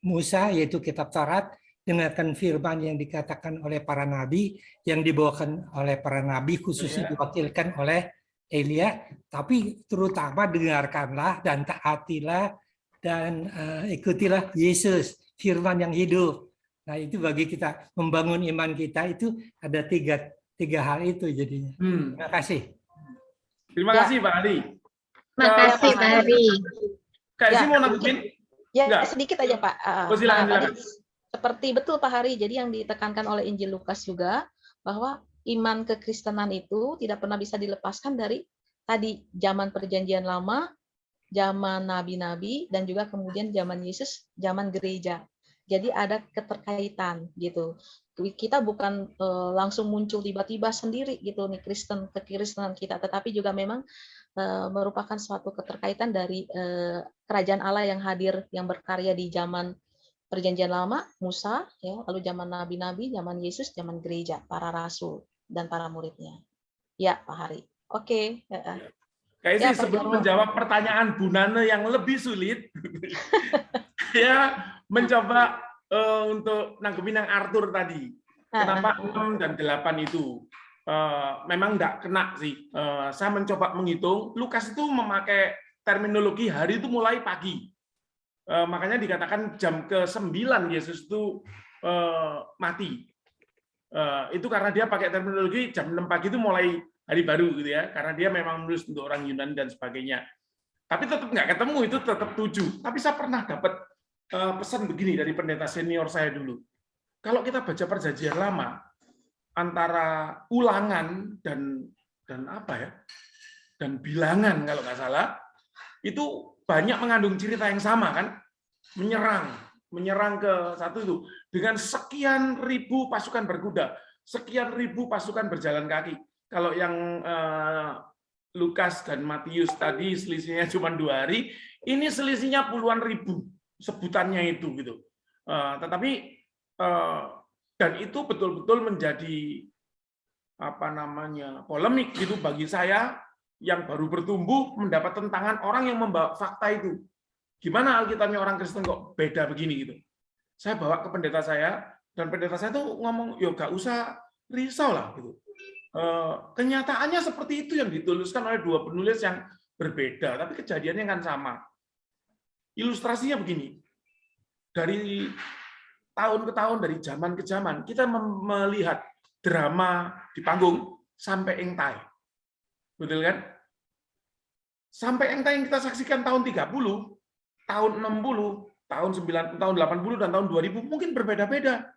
Musa, yaitu kitab Taurat, dengarkan firman yang dikatakan oleh para nabi, yang dibawakan oleh para nabi, khususnya diwakilkan oleh Elia, tapi terutama dengarkanlah dan taatilah dan ikutilah Yesus, firman yang hidup. Nah, itu bagi kita membangun iman kita itu ada tiga hal itu jadinya. Terima kasih. Terima Ya. kasih Pak Ari. Makasih Pak Hari. Kak Isi Ya, mau nanggepin? Ya, Enggak. sedikit aja Pak. Oh, silakan, Tadi silakan. seperti betul Pak Hari, jadi yang ditekankan oleh Injil Lukas juga, bahwa iman kekristenan itu tidak pernah bisa dilepaskan dari tadi zaman perjanjian lama, zaman nabi-nabi, dan juga kemudian zaman Yesus, zaman gereja. Jadi ada keterkaitan gitu. Kita bukan langsung muncul tiba-tiba sendiri gitu nih kekristenan kita, tetapi juga memang merupakan suatu keterkaitan dari kerajaan Allah yang hadir, yang berkarya di zaman perjanjian lama, Musa, ya, lalu zaman nabi-nabi, zaman Yesus, zaman gereja, para rasul dan para muridnya. Ya, Pak Hari. Oke. Kak Isi, Ya, Pak sebelum Jarwo. menjawab pertanyaan Bu Nane yang lebih sulit, saya mencoba untuk nanggepin yang Arthur tadi. Kenapa 6 dan 8 itu? Memang enggak kena sih. Saya mencoba menghitung, Lukas itu memakai terminologi hari itu mulai pagi. Makanya dikatakan jam ke-9 Yesus itu mati. Itu karena dia pakai terminologi jam 6 pagi itu mulai hari baru gitu ya, karena dia memang menulis untuk orang Yunani dan sebagainya. Tapi tetap nggak ketemu, itu tetap 7. Tapi saya pernah dapat pesan begini dari pendeta senior saya dulu. Kalau kita baca perjanjian lama, antara ulangan dan apa ya, dan bilangan kalau nggak salah, itu banyak mengandung cerita yang sama kan, menyerang ke satu itu dengan sekian ribu pasukan berkuda, sekian ribu pasukan berjalan kaki. Kalau yang Lukas dan Matius tadi selisihnya cuma 2 hari, ini selisihnya puluhan ribu sebutannya itu gitu. Tetapi dan itu betul-betul menjadi polemik gitu bagi saya yang baru bertumbuh mendapat tentangan orang yang membawa fakta itu. Gimana Alkitabnya orang Kristen kok beda begini gitu. Saya bawa ke pendeta saya dan pendeta saya tuh ngomong, "Yo gak usah risau lah gitu. Kenyataannya seperti itu yang dituliskan oleh 2 penulis yang berbeda, tapi kejadiannya kan sama." Ilustrasinya begini. Dari tahun ke tahun, dari zaman ke zaman, kita melihat drama di panggung sampai engtai. Betul kan? Sampai engtai yang kita saksikan tahun 30, tahun 60, tahun 90, tahun 80, dan tahun 2000 mungkin berbeda-beda.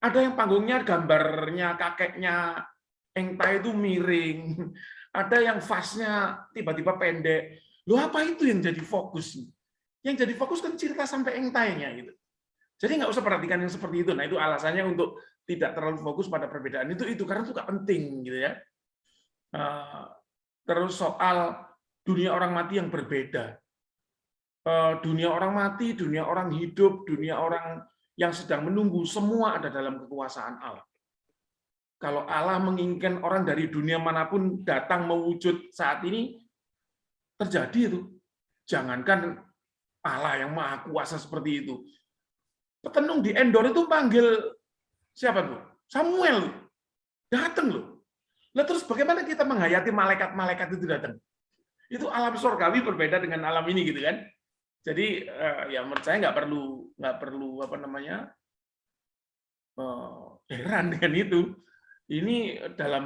Ada yang panggungnya gambarnya kakeknya engtai itu miring. Ada yang fasnya tiba-tiba pendek. Loh, apa itu yang jadi fokus? Yang jadi fokus kan cerita sampai engtainya gitu. Jadi nggak usah perhatikan yang seperti itu. Nah, itu alasannya untuk tidak terlalu fokus pada perbedaan itu karena itu nggak penting gitu ya. Terus soal dunia orang mati yang berbeda. Dunia orang mati, dunia orang hidup, dunia orang yang sedang menunggu, semua ada dalam kekuasaan Allah. Kalau Allah menginginkan orang dari dunia manapun datang mewujud saat ini, terjadi itu. Jangankan Allah yang maha kuasa seperti itu. Petenung di Endor itu panggil siapa tuh? Samuel. Datang loh. Nah, terus bagaimana kita menghayati malaikat-malaikat itu datang? Itu alam surgawi berbeda dengan alam ini gitu kan. Jadi ya menurut saya nggak perlu heran dengan itu. Ini dalam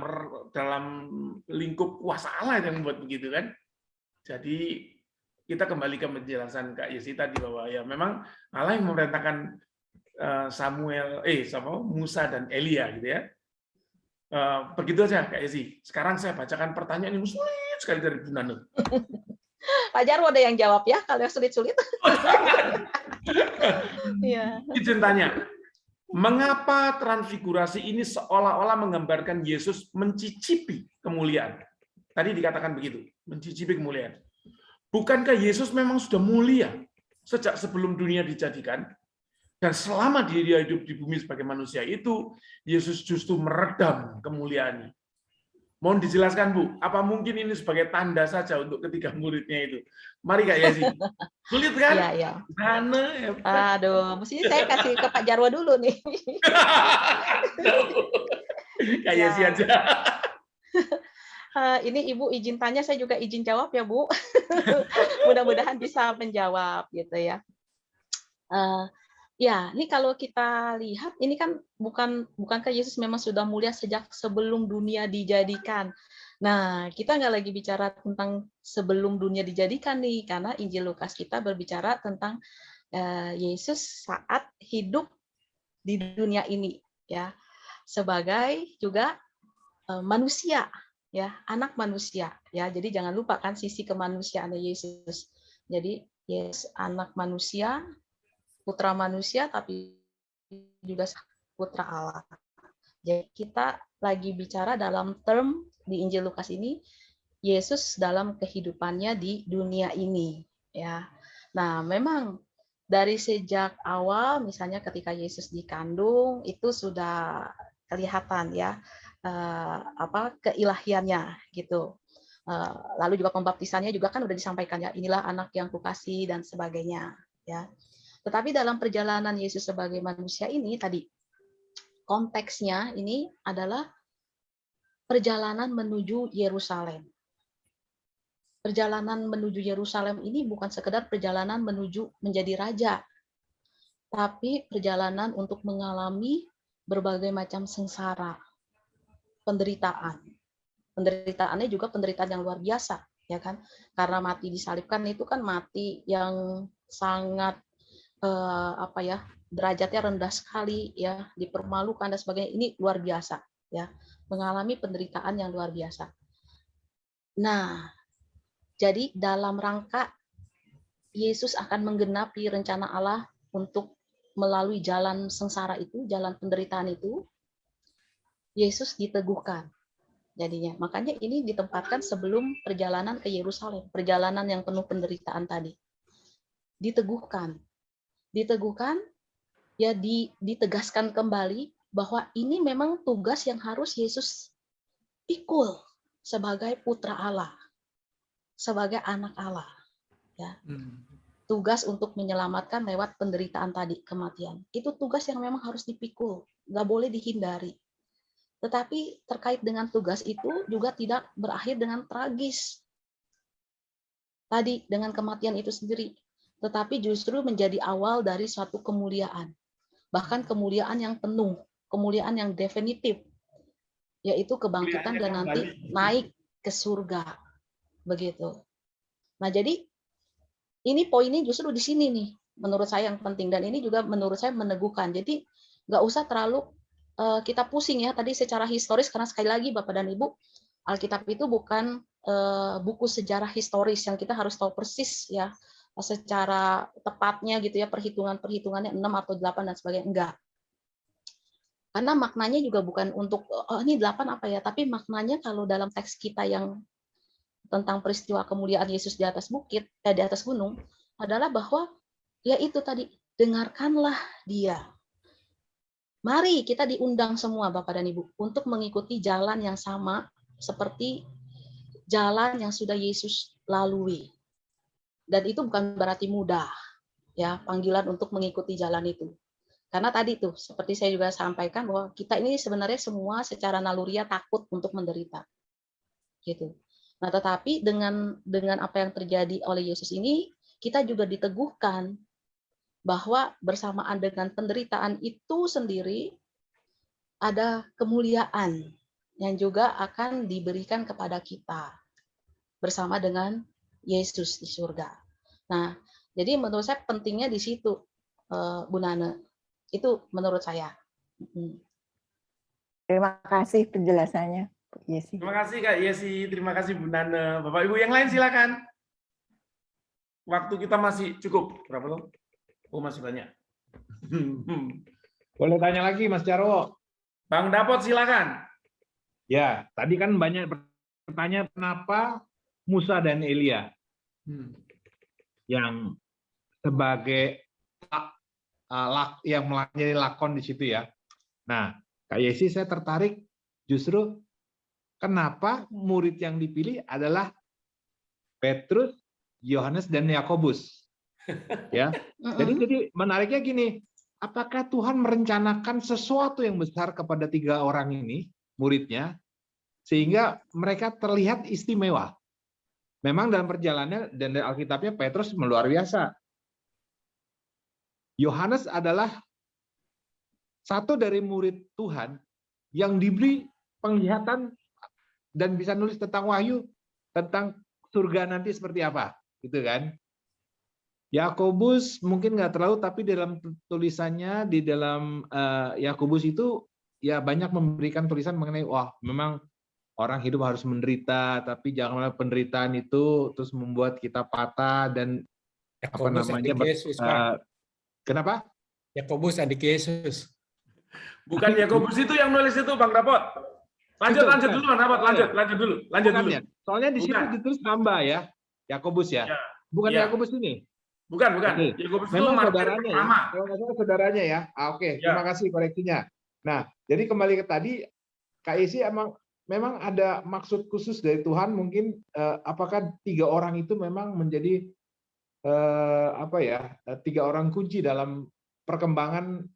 lingkup kuasa Allah yang membuat begitu kan. Jadi kita kembali ke penjelasan Kak Yesi tadi bahwa ya memang Allah yang memerintahkan Musa dan Elia gitu ya. Begitu aja Kak Yesi. Sekarang saya bacakan pertanyaan yang sulit sekali dari Bu Nanu. Pak Jarwo ada yang jawab ya, kalau yang sulit-sulit. Iya. Izin tanya, mengapa transfigurasi ini seolah-olah menggambarkan Yesus mencicipi kemuliaan? Tadi dikatakan begitu, mencicipi kemuliaan. Bukankah Yesus memang sudah mulia sejak sebelum dunia dijadikan? Dan selama dia hidup di bumi sebagai manusia itu, Yesus justru meredam kemuliaannya. Mohon dijelaskan, Bu, apa mungkin ini sebagai tanda saja untuk ketiga muridnya itu? Mari Kak Yesi. Sulit kan? Iya, iya. Mana? Aduh, mestinya saya kasih ke Pak Jarwo dulu nih. Kak Yesi aja. Ini Ibu izin tanya, saya juga izin jawab ya Bu. Mudah-mudahan bisa menjawab gitu ya. Ya, ini kalau kita lihat, ini kan bukankah Yesus memang sudah mulia sejak sebelum dunia dijadikan. Nah, kita nggak lagi bicara tentang sebelum dunia dijadikan nih, karena Injil Lukas kita berbicara tentang Yesus saat hidup di dunia ini, ya, sebagai juga manusia, ya, anak manusia, ya. Jadi jangan lupa kan sisi kemanusiaan Yesus. Jadi Yesus anak manusia, putra manusia, tapi juga putra Allah. Jadi kita lagi bicara dalam term di Injil Lukas ini, Yesus dalam kehidupannya di dunia ini, ya. Nah, memang dari sejak awal, misalnya ketika Yesus dikandung, itu sudah kelihatan ya keilahiannya gitu. Lalu juga pembaptisannya juga kan udah disampaikan ya, inilah anak yang kukasihi dan sebagainya, ya. Tetapi dalam perjalanan Yesus sebagai manusia ini tadi, konteksnya ini adalah perjalanan menuju Yerusalem. Perjalanan menuju Yerusalem ini bukan sekedar perjalanan menuju menjadi raja, tapi perjalanan untuk mengalami berbagai macam sengsara, penderitaan. Penderitaannya juga penderitaan yang luar biasa, ya kan? Karena mati disalibkan itu kan mati yang sangat derajatnya rendah sekali, ya, dipermalukan dan sebagainya. Ini luar biasa, ya, mengalami penderitaan yang luar biasa. Nah, jadi dalam rangka Yesus akan menggenapi rencana Allah untuk melalui jalan sengsara itu, jalan penderitaan itu, Yesus diteguhkan. Jadinya, makanya ini ditempatkan sebelum perjalanan ke Yerusalem, perjalanan yang penuh penderitaan tadi. Diteguhkan, ya, ditegaskan kembali bahwa ini memang tugas yang harus Yesus pikul sebagai putra Allah, sebagai anak Allah, ya. Tugas untuk menyelamatkan lewat penderitaan tadi, kematian. Itu tugas yang memang harus dipikul, nggak boleh dihindari. Tetapi terkait dengan tugas itu juga tidak berakhir dengan tragis. Tadi dengan kematian itu sendiri, tetapi justru menjadi awal dari suatu kemuliaan. Bahkan kemuliaan yang penuh, kemuliaan yang definitif, yaitu kebangkitan dan nanti naik ke surga. Begitu. Nah, jadi ini poinnya justru di sini nih, menurut saya yang penting. Dan ini juga menurut saya meneguhkan. Jadi nggak usah terlalu kita pusing ya tadi secara historis, karena sekali lagi Bapak dan Ibu, Alkitab itu bukan buku sejarah historis yang kita harus tahu persis ya secara tepatnya gitu ya, perhitungannya 6 atau 8 dan sebagainya. Enggak. Karena maknanya juga bukan untuk ini 8 apa ya, tapi maknanya kalau dalam teks kita yang tentang peristiwa kemuliaan Yesus di atas bukit, di atas gunung, adalah bahwa ya itu tadi, dengarkanlah dia. Mari kita diundang semua Bapak dan Ibu untuk mengikuti jalan yang sama seperti jalan yang sudah Yesus lalui. Dan itu bukan berarti mudah, ya, panggilan untuk mengikuti jalan itu. Karena tadi tuh, seperti saya juga sampaikan bahwa kita ini sebenarnya semua secara naluriah takut untuk menderita, gitu. Nah, tetapi dengan apa yang terjadi oleh Yesus ini, kita juga diteguhkan bahwa bersamaan dengan penderitaan itu sendiri ada kemuliaan yang juga akan diberikan kepada kita bersama dengan Yesus di surga. Nah, jadi menurut saya pentingnya di situ, Bu Nana. Itu menurut saya. Terima kasih penjelasannya, Bu Yesi. Terima kasih Kak Yesi, terima kasih Bu Nana. Bapak Ibu yang lain silakan. Waktu kita masih cukup. Berapa loh? Oh, masih banyak. Boleh tanya lagi Mas Jarwo? Bang Dapot silakan. Ya, tadi kan banyak pertanyaan kenapa Musa dan Elia yang sebagai yang menjadi lakon di situ ya. Nah, Kak Yesi, saya tertarik justru kenapa murid yang dipilih adalah Petrus, Yohanes, dan Yakobus. Ya, jadi menariknya gini, apakah Tuhan merencanakan sesuatu yang besar kepada 3 orang ini, muridnya, sehingga mereka terlihat istimewa. Memang dalam perjalanannya dan dari Alkitabnya Petrus luar biasa. Yohanes adalah satu dari murid Tuhan yang diberi penglihatan dan bisa nulis tentang wahyu, tentang surga nanti seperti apa, gitu kan? Yakobus mungkin nggak terlalu, tapi dalam tulisannya di dalam Yakobus itu ya banyak memberikan tulisan mengenai wah memang orang hidup harus menderita, tapi janganlah penderitaan itu terus membuat kita patah dan Yakobus adik Yesus, Pak. Kenapa? Yakobus adik Yesus. Bukan Yakobus itu yang nulis itu, Bang Dapot. Lanjut dulu, Bang Dapot. Lanjut dulu. Soalnya di situ ditulis hamba ya, Yakobus ya. Bukan Yakobus ini. Bukan. Oke. Yakobus itu memang martir saudaranya pertama. ya. Kalau nggak salah saudaranya ya. Oke. Terima kasih koreksinya. Nah, jadi kembali ke tadi, Kak Isi memang ada maksud khusus dari Tuhan. Mungkin apakah 3 orang itu memang menjadi 3 orang kunci dalam perkembangan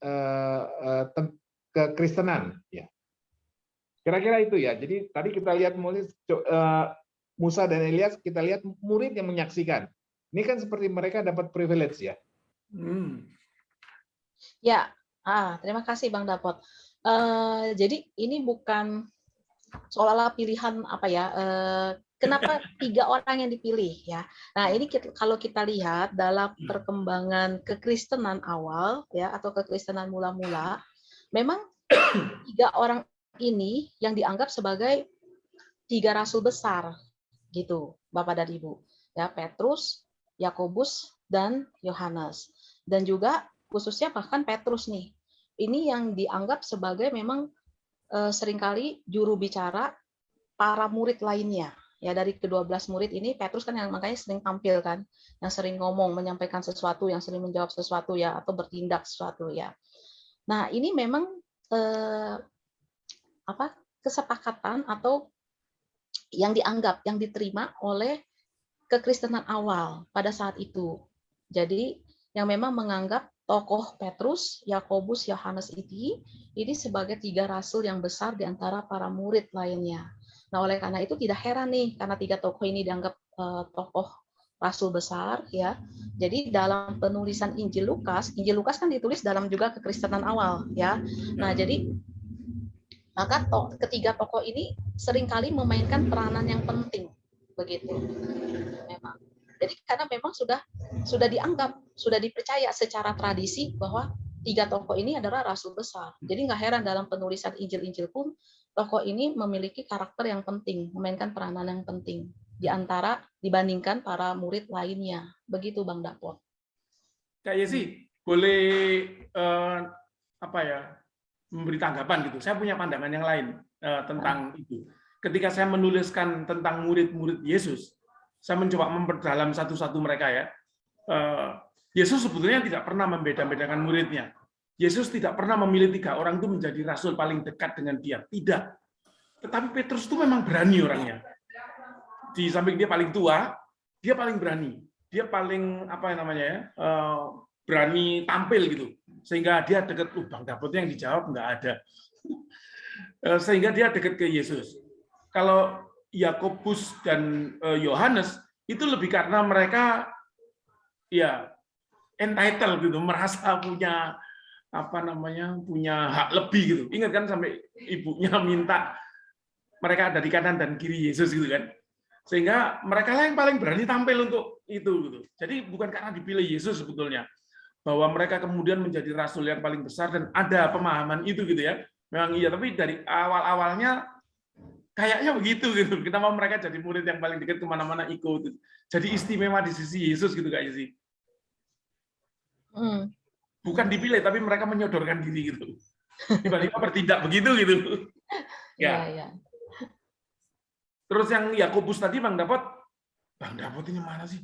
kekristenan. Ya. Kira-kira itu ya. Jadi tadi kita lihat Musa dan Elias, kita lihat murid yang menyaksikan. Ini kan seperti mereka dapat privilege ya. Ya, terima kasih Bang Dapot. Jadi ini bukan seolah-olah pilihan apa ya? Kenapa 3 orang yang dipilih ya? Nah ini kalau kita lihat dalam perkembangan kekristenan awal ya atau kekristenan mula-mula, memang 3 orang ini yang dianggap sebagai 3 rasul besar, gitu, Bapak dan Ibu. Ya, Petrus, Yakobus, dan Yohanes. Dan juga khususnya bahkan Petrus nih. Ini yang dianggap sebagai memang seringkali juru bicara para murid lainnya. Ya, dari ke-12 murid ini Petrus kan yang makanya sering tampil kan, yang sering ngomong, menyampaikan sesuatu, yang sering menjawab sesuatu ya atau bertindak sesuatu ya. Nah, ini memang kesepakatan atau yang dianggap, yang diterima oleh kekristenan awal pada saat itu. Jadi yang memang menganggap tokoh Petrus, Yakobus, Yohanes ini sebagai 3 rasul yang besar di antara para murid lainnya. Nah, oleh karena itu tidak heran nih karena 3 tokoh ini dianggap tokoh rasul besar ya. Jadi dalam penulisan Injil Lukas kan ditulis dalam juga kekristenan awal ya. Nah, jadi maka ketiga tokoh ini seringkali memainkan peranan yang penting begitu. Memang. Jadi karena memang sudah dianggap, sudah dipercaya secara tradisi bahwa 3 tokoh ini adalah rasul besar. Jadi nggak heran dalam penulisan Injil-Injil pun tokoh ini memiliki karakter yang penting, memainkan peranan yang penting dibandingkan para murid lainnya. Begitu Bang Dapot. Kak Yesi, boleh memberi tanggapan gitu. Saya punya pandangan yang lain tentang itu. Ketika saya menuliskan tentang murid-murid Yesus, saya mencoba memperdalam satu-satu mereka ya. Yesus sebetulnya tidak pernah membeda-bedakan muridnya. Yesus tidak pernah memilih 3 orang itu menjadi rasul paling dekat dengan dia. Tidak. Tetapi Petrus itu memang berani orangnya. Di samping dia paling tua, dia paling berani. Dia paling berani tampil gitu. Sehingga dia dekat, Bang Dapotnya yang dijawab nggak ada. Sehingga dia dekat ke Yesus. Kalau Yakobus dan Yohanes itu lebih karena mereka ya entitled gitu, merasa punya punya hak lebih gitu. Ingat kan sampai ibunya minta mereka ada di kanan dan kiri Yesus gitu kan. Sehingga mereka lah yang paling berani tampil untuk itu gitu. Jadi bukan karena dipilih Yesus sebetulnya. Bahwa mereka kemudian menjadi rasul yang paling besar dan ada pemahaman itu gitu ya. Memang iya, tapi dari awal-awalnya kayaknya begitu gitu. Kenapa mereka jadi murid yang paling dekat kemana-mana ikut. Jadi istimewa di sisi Yesus gitu Kak Yesi. Bukan dipilih, tapi mereka menyodorkan diri gitu. Tiba-tiba bertindak begitu gitu. Ya. Terus yang Yakobus tadi Bang Dapot ini mana sih?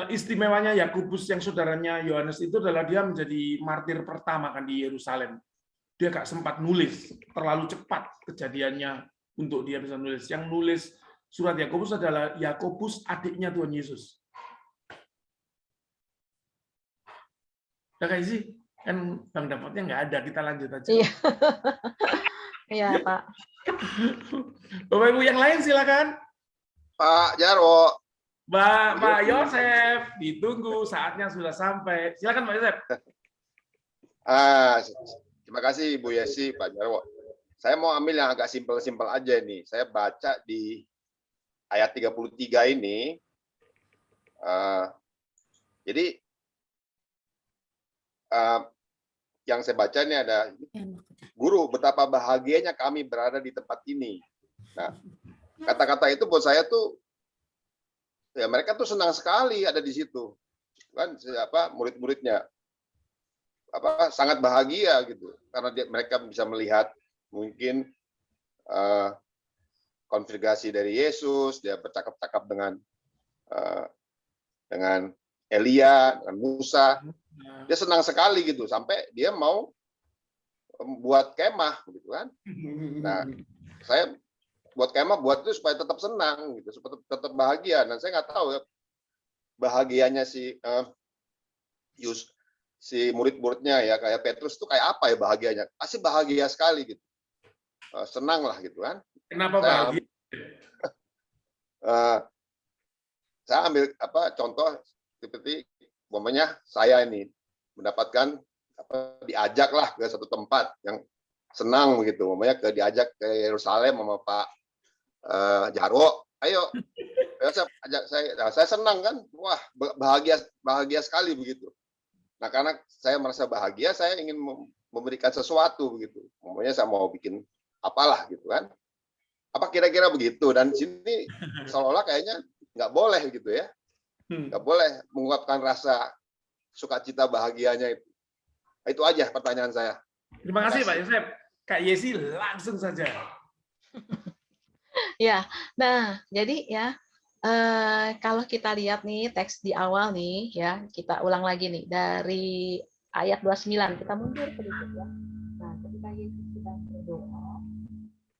Istimewanya Yakobus yang saudaranya Yohanes itu adalah dia menjadi martir pertama kan di Yerusalem. Dia gak sempat nulis, terlalu cepat kejadiannya untuk dia bisa nulis. Yang nulis surat Yakobus adalah Yakobus adiknya Tuhan Yesus. Ya kayak sih kan Bang Dapotnya nggak ada, kita lanjut aja. Iya. Iya, Pak. Bapak Ibu yang lain silakan. Pak Jarwo. Pak Yosef, ditunggu, saatnya sudah sampai. Silakan Pak Yosef. Terima kasih Bu Yesi, Pak Jarwo. Saya mau ambil yang agak simpel-simpel aja nih. Saya baca di ayat 33 ini. Jadi yang saya baca ini ada, Guru, betapa bahagianya kami berada di tempat ini. Nah, kata-kata itu buat saya tuh, ya mereka tuh senang sekali ada di situ, kan? Murid-muridnya sangat bahagia gitu, karena mereka bisa melihat mungkin konfigurasi dari Yesus, dia bercakap-cakap dengan Elia, dengan Musa, dia senang sekali gitu, sampai dia mau buat kemah gitu kan. Nah, saya buat kemah buat itu supaya tetap senang gitu, supaya tetap bahagia. Dan saya nggak tahu ya bahagianya si murid-muridnya ya, kayak Petrus itu kayak apa ya bahagianya? Pasti bahagia sekali gitu, senang lah gitu kan. Kenapa bahagia? Saya ambil contoh seperti umpamanya saya ini mendapatkan diajak lah ke satu tempat yang senang begitu, umpamanya diajak ke Yerusalem sama Pak Jarwo, ayo ajak saya senang kan, wah bahagia sekali begitu. Nah, karena saya merasa bahagia, saya ingin memberikan sesuatu begitu, umpamanya saya mau bikin apalah gitu kan, apa kira-kira begitu. Dan sini seolah-olah kayaknya nggak boleh gitu ya, nggak boleh mengungkapkan rasa sukacita bahagianya itu. Itu aja pertanyaan saya. Terima kasih Pak Yosef. Kak Yesi langsung saja. Ya, nah jadi ya kalau kita lihat nih teks di awal nih ya, kita ulang lagi nih dari ayat 29, kita mundur sedikit ya. Nah, ketika Yesus sedang berdoa,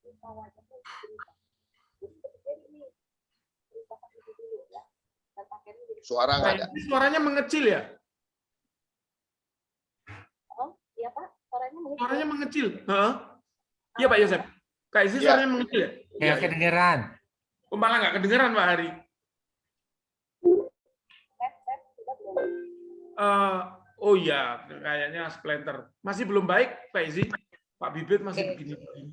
kita wajahnya berubah. Jadi ketika ini berubah dulu ya. Dan pakaiannya jadi Suara nggak ada. Suaranya mengecil ya? oh, iya Pak, suaranya mengecil. Suaranya mengecil. Iya Pak Yosef. Kak Yesi suaranya mengecil ya? Ya, kedengeran. Malah nggak kedengeran Pak Hari. Oh iya, kayaknya splinter. Masih belum baik, Pak Yesi. Pak Bibit masih begini-begini.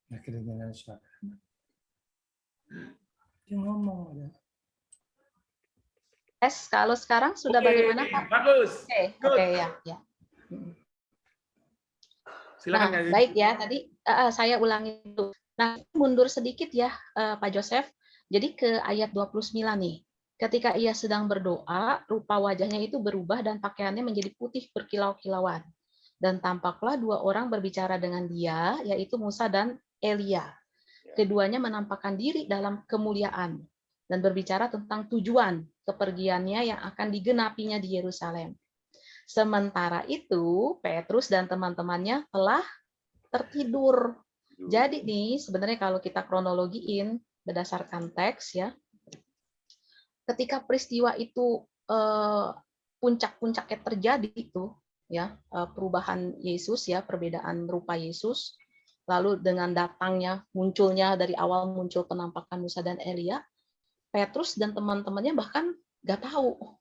Nah, kedengeran suara. Dia ngomong ada. Tes, kalau sekarang sudah bagaimana Pak? Bagus. Oke, ya. Silakan Nah, Kak Yesi. baik ya, tadi saya ulangi dulu. Nah, mundur sedikit ya Pak Joseph. Jadi ke ayat 29 nih. Ketika ia sedang berdoa, rupa wajahnya itu berubah dan pakaiannya menjadi putih berkilau-kilauan. Dan tampaklah dua orang berbicara dengan dia, yaitu Musa dan Elia. Keduanya menampakkan diri dalam kemuliaan dan berbicara tentang tujuan kepergiannya yang akan digenapinya di Yerusalem. Sementara itu, Petrus dan teman-temannya telah tertidur. Jadi nih, sebenarnya kalau kita kronologiin berdasarkan teks ya, ketika peristiwa itu puncak-puncaknya terjadi itu ya, perubahan Yesus ya, perbedaan rupa Yesus, lalu dengan datangnya, munculnya dari awal muncul penampakan Musa dan Elia, Petrus dan teman-temannya bahkan nggak tahu,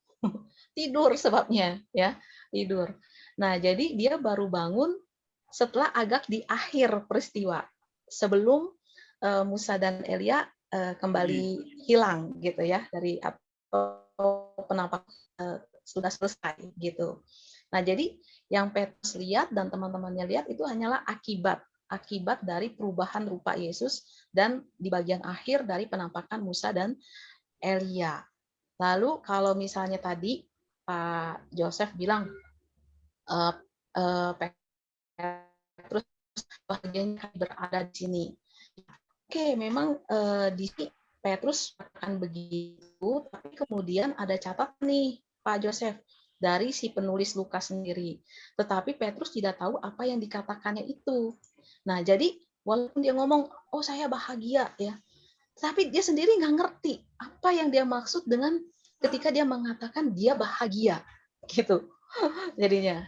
tidur sebabnya ya, tidur. Nah, jadi dia baru bangun setelah agak di akhir peristiwa, sebelum Musa dan Elia kembali hilang gitu ya, dari atau penampakan sudah selesai gitu. Nah, jadi yang Petrus lihat dan teman-temannya lihat itu hanyalah akibat dari perubahan rupa Yesus dan di bagian akhir dari penampakan Musa dan Elia. Lalu kalau misalnya tadi Pak Joseph bilang Petrus bahagianya berada di sini. Oke, memang di sini Petrus akan begitu, tapi kemudian ada catatan nih Pak Joseph. dari si penulis Lukas sendiri. Tetapi Petrus tidak tahu apa yang dikatakannya itu. Nah, jadi walaupun dia ngomong, oh saya bahagia ya, tapi dia sendiri nggak ngerti apa yang dia maksud dengan ketika dia mengatakan dia bahagia, gitu. Jadinya,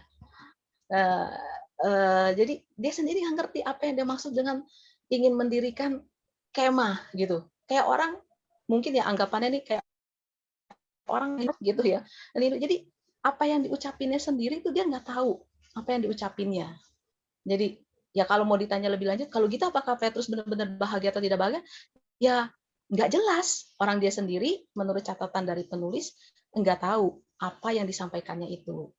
jadi dia sendiri nggak ngerti apa yang dia maksud dengan ingin mendirikan kemah gitu. Kayak orang mungkin ya anggapannya nih kayak orang gitu ya. Jadi apa yang diucapinnya sendiri itu dia nggak tahu apa yang diucapinnya. Jadi ya kalau mau ditanya lebih lanjut, kalau gitu apakah Petrus benar-benar bahagia atau tidak bahagia? Ya nggak jelas. Orang dia sendiri menurut catatan dari penulis nggak tahu apa yang disampaikannya itu.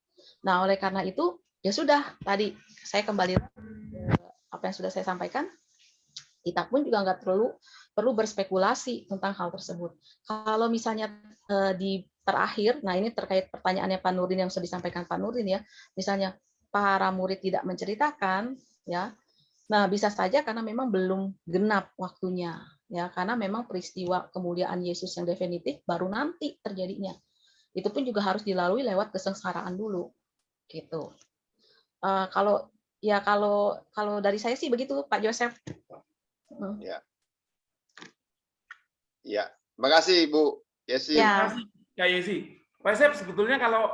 Nah oleh karena itu ya sudah, tadi saya kembali apa yang sudah saya sampaikan, kita pun juga nggak perlu berspekulasi tentang hal tersebut. Kalau misalnya di terakhir, nah ini terkait pertanyaannya Pak Nurdin yang sudah disampaikan Pak Nurdin ya, misalnya para murid tidak menceritakan, ya, nah bisa saja karena memang belum genap waktunya, ya, karena memang peristiwa kemuliaan Yesus yang definitif baru nanti terjadinya. Itu pun juga harus dilalui lewat kesengsaraan dulu, gitu. Kalau dari saya sih begitu, Pak Joseph. Ya. Ya, terima kasih Bu Yesi. Ya. Terima kasih Kak Yesi. Pak Yosef, sebetulnya kalau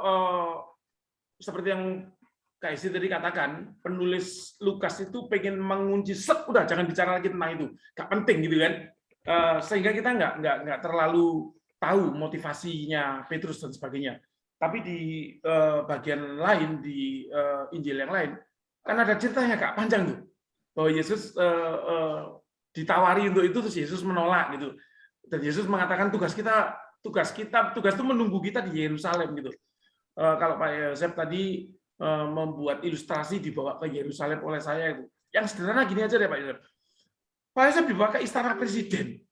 seperti yang Kak Yesi tadi katakan, penulis Lukas itu pengen mengunci udah jangan bicara lagi tentang itu, gak penting gitu kan, sehingga kita nggak terlalu tahu motivasinya Petrus dan sebagainya. Tapi di bagian lain di Injil yang lain kan ada ceritanya Kak, panjang tuh, bahwa Yesus ditawari untuk itu, terus Yesus menolak gitu. Dan Yesus mengatakan tugas itu menunggu kita di Yerusalem gitu. Kalau Pak Yosef tadi membuat ilustrasi dibawa ke Yerusalem oleh saya itu, yang sederhana gini aja deh Pak Yosef. Pak Yosef dibawa ke istana presiden,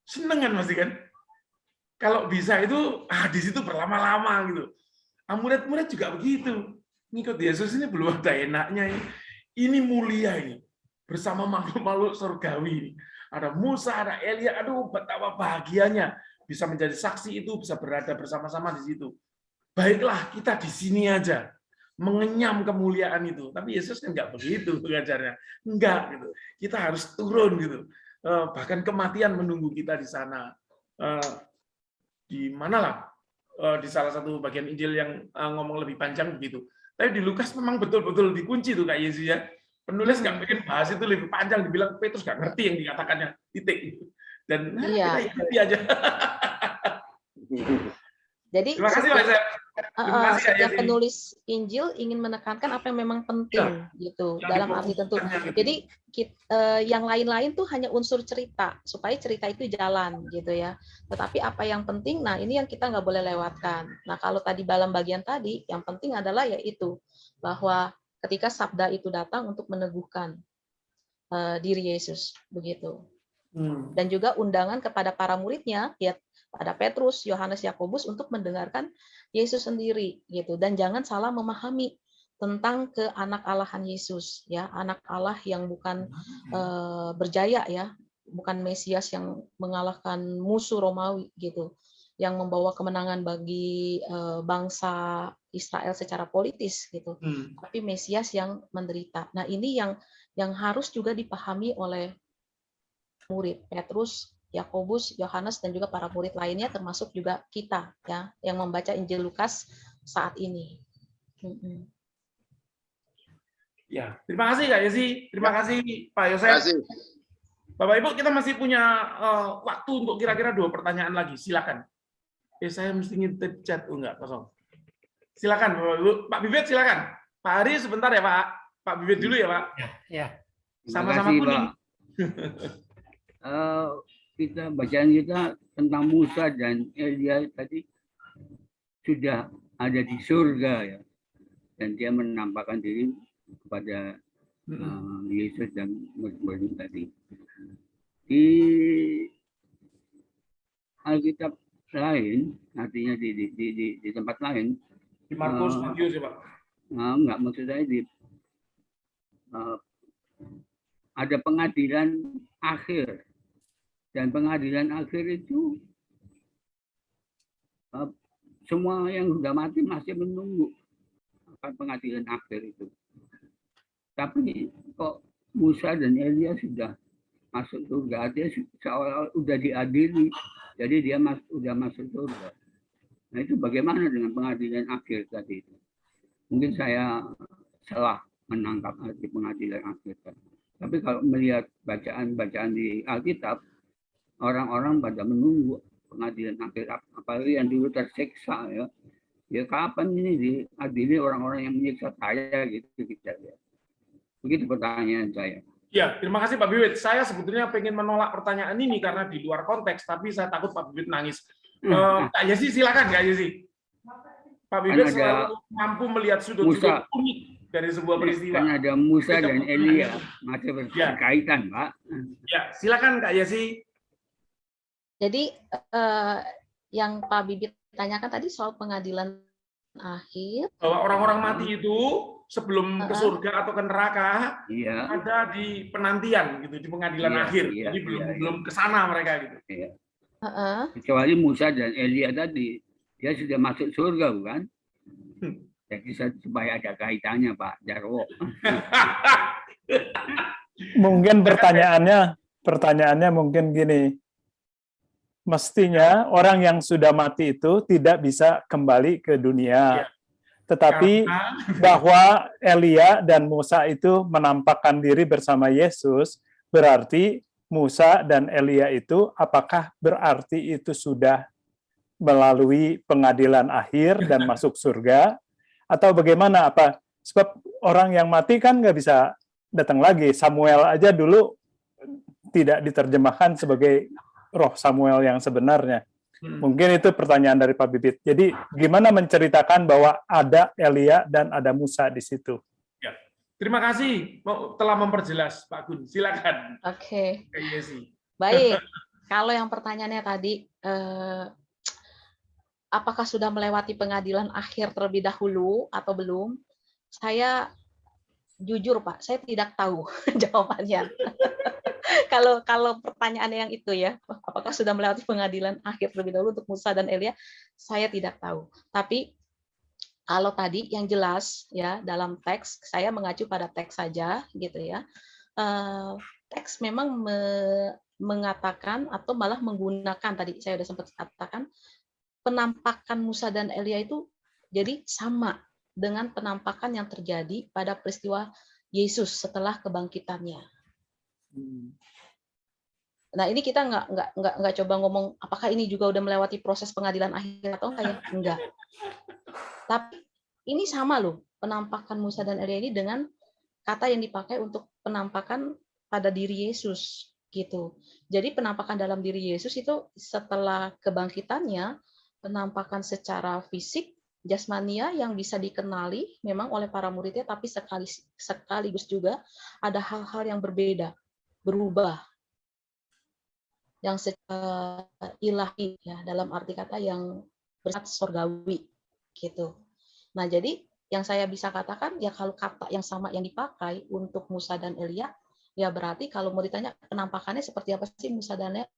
seneng kan pasti kan? Kalau bisa itu di situ berlama-lama gitu. Murid-murid juga begitu. Ngikut Yesus ini belum ada enaknya ini. Ini mulia ini. Bersama makhluk-makhluk surgawi ini. Ada Musa, ada Elia, aduh betapa bahagianya bisa menjadi saksi itu, bisa berada bersama-sama di situ. Baiklah, kita di sini aja mengenyam kemuliaan itu. Tapi Yesus kan nggak begitu pengajarnya. Enggak gitu. Kita harus turun gitu. Bahkan kematian menunggu kita di sana. Di manalah di salah satu bagian Injil yang ngomong lebih panjang begitu. Tapi di Lukas memang betul-betul dikunci tuh Kak Yesus ya. Penulis nggak pengen bahas itu lebih panjang, dibilang Petrus nggak ngerti yang dikatakannya, titik. Dan kita ikuti aja. Jadi terima kasih Pak Yosef. setiap penulis Injil ingin menekankan apa yang memang penting gitu, dalam arti tentu. Jadi yang lain-lain tuh hanya unsur cerita supaya cerita itu jalan gitu ya. Tetapi apa yang penting, nah ini yang kita nggak boleh lewatkan. Nah kalau tadi dalam bagian tadi, yang penting adalah yaitu bahwa ketika sabda itu datang untuk meneguhkan diri Yesus begitu. Dan juga undangan kepada para muridnya, ya pada Petrus, Yohanes, Yakobus untuk mendengarkan Yesus sendiri gitu, dan jangan salah memahami tentang keanak-allahan Yesus ya, anak Allah yang bukan berjaya ya, bukan Mesias yang mengalahkan musuh Romawi gitu, yang membawa kemenangan bagi bangsa Israel secara politis gitu, tapi Mesias yang menderita. Nah ini yang harus juga dipahami oleh murid Petrus, Yakobus, Yohanes, dan juga para murid lainnya, termasuk juga kita ya yang membaca Injil Lukas saat ini. Ya, terima kasih Kak Yesi, terima kasih Pak Yosef. Bapak Ibu, kita masih punya waktu untuk kira-kira 2 pertanyaan lagi. Silakan. Saya mesti ngintip chat, enggak kosong. Silakan Bapak Ibu. Pak Bibit silakan. Pak Hari sebentar ya Pak. Pak Bibit dulu ya Pak. Ya. Sama-sama kuning. Kita bacaan kita tentang Musa dan Elia tadi sudah ada di surga ya, dan dia menampakkan diri kepada Yesus dan murid-murid tadi. Di Alkitab lain, artinya di tempat lain, di Markus, Matius ya Pak. Enggak, maksud saya ada pengadilan akhir. Dan pengadilan akhir itu semua yang sudah mati masih menunggu akan pengadilan akhir itu. Tapi kok Musa dan Elia sudah masuk surga, dia seolah sudah diadili, jadi dia sudah masuk surga. Nah itu bagaimana dengan pengadilan akhir tadi itu? Mungkin saya salah menangkap arti pengadilan akhir tadi. Tapi kalau melihat bacaan-bacaan di Alkitab, orang-orang pada menunggu pengadilan akhir, apalagi yang dulu tersiksa ya. Ya kapan ini diadili orang-orang yang menyiksa saya gitu kita ya. Begitu pertanyaan saya. Ya, terima kasih Pak Bibit. Saya sebetulnya pengen menolak pertanyaan ini karena di luar konteks, tapi saya takut Pak Bibit nangis. Kak Yesi, silakan Kak Yesi. Pak Bibit selalu mampu melihat sudut-sudut unik dari sebuah peristiwa. Kan ada Musa dan Elia masih berkaitan, Pak. Ya, silakan Kak Yesi. Jadi yang Pak Bibit tanyakan tadi soal pengadilan akhir. Bahwa orang-orang mati itu sebelum ke surga atau ke neraka ada di penantian gitu, di pengadilan akhir. Jadi belum ke sana mereka gitu. Kecuali Musa dan Elia tadi, dia sudah masuk surga bukan? Jadi supaya ada kaitannya Pak Jarwo. Mungkin pertanyaannya mungkin gini. Mestinya orang yang sudah mati itu tidak bisa kembali ke dunia. Tetapi bahwa Elia dan Musa itu menampakkan diri bersama Yesus, berarti Musa dan Elia itu apakah berarti itu sudah melalui pengadilan akhir dan masuk surga? Atau bagaimana? Apa? Sebab orang yang mati kan nggak bisa datang lagi. Samuel aja dulu tidak diterjemahkan sebagai roh Samuel yang sebenarnya. Mungkin itu pertanyaan dari Pak Bibit. Jadi gimana menceritakan bahwa ada Elia dan ada Musa di situ? Ya. Terima kasih telah memperjelas Pak Gun. Silakan. Oke. Yesi. Baik. Kalau yang pertanyaannya tadi, apakah sudah melewati pengadilan akhir terlebih dahulu atau belum? Saya jujur Pak, saya tidak tahu jawabannya. Kalau pertanyaannya yang itu ya, apakah sudah melewati pengadilan akhir terlebih dahulu untuk Musa dan Elia, saya tidak tahu. Tapi kalau tadi yang jelas ya dalam teks, saya mengacu pada teks saja gitu ya. Teks memang mengatakan atau malah menggunakan, tadi saya sudah sempat katakan, penampakan Musa dan Elia itu jadi sama dengan penampakan yang terjadi pada peristiwa Yesus setelah kebangkitannya. Nah ini kita nggak coba ngomong apakah ini juga udah melewati proses pengadilan akhir atau enggak ya? Enggak. Tapi ini sama loh penampakan Musa dan Elia ini dengan kata yang dipakai untuk penampakan pada diri Yesus gitu. Jadi penampakan dalam diri Yesus itu setelah kebangkitannya, penampakan secara fisik jasmania yang bisa dikenali memang oleh para muridnya, tapi sekaligus juga ada hal-hal yang berbeda, berubah, yang secara ilahi ya, dalam arti kata yang bersifat surgawi gitu. Nah jadi yang saya bisa katakan ya kalau kata yang sama yang dipakai untuk Musa dan Elia ya berarti kalau mau ditanya penampakannya seperti apa sih Musa dan Elia,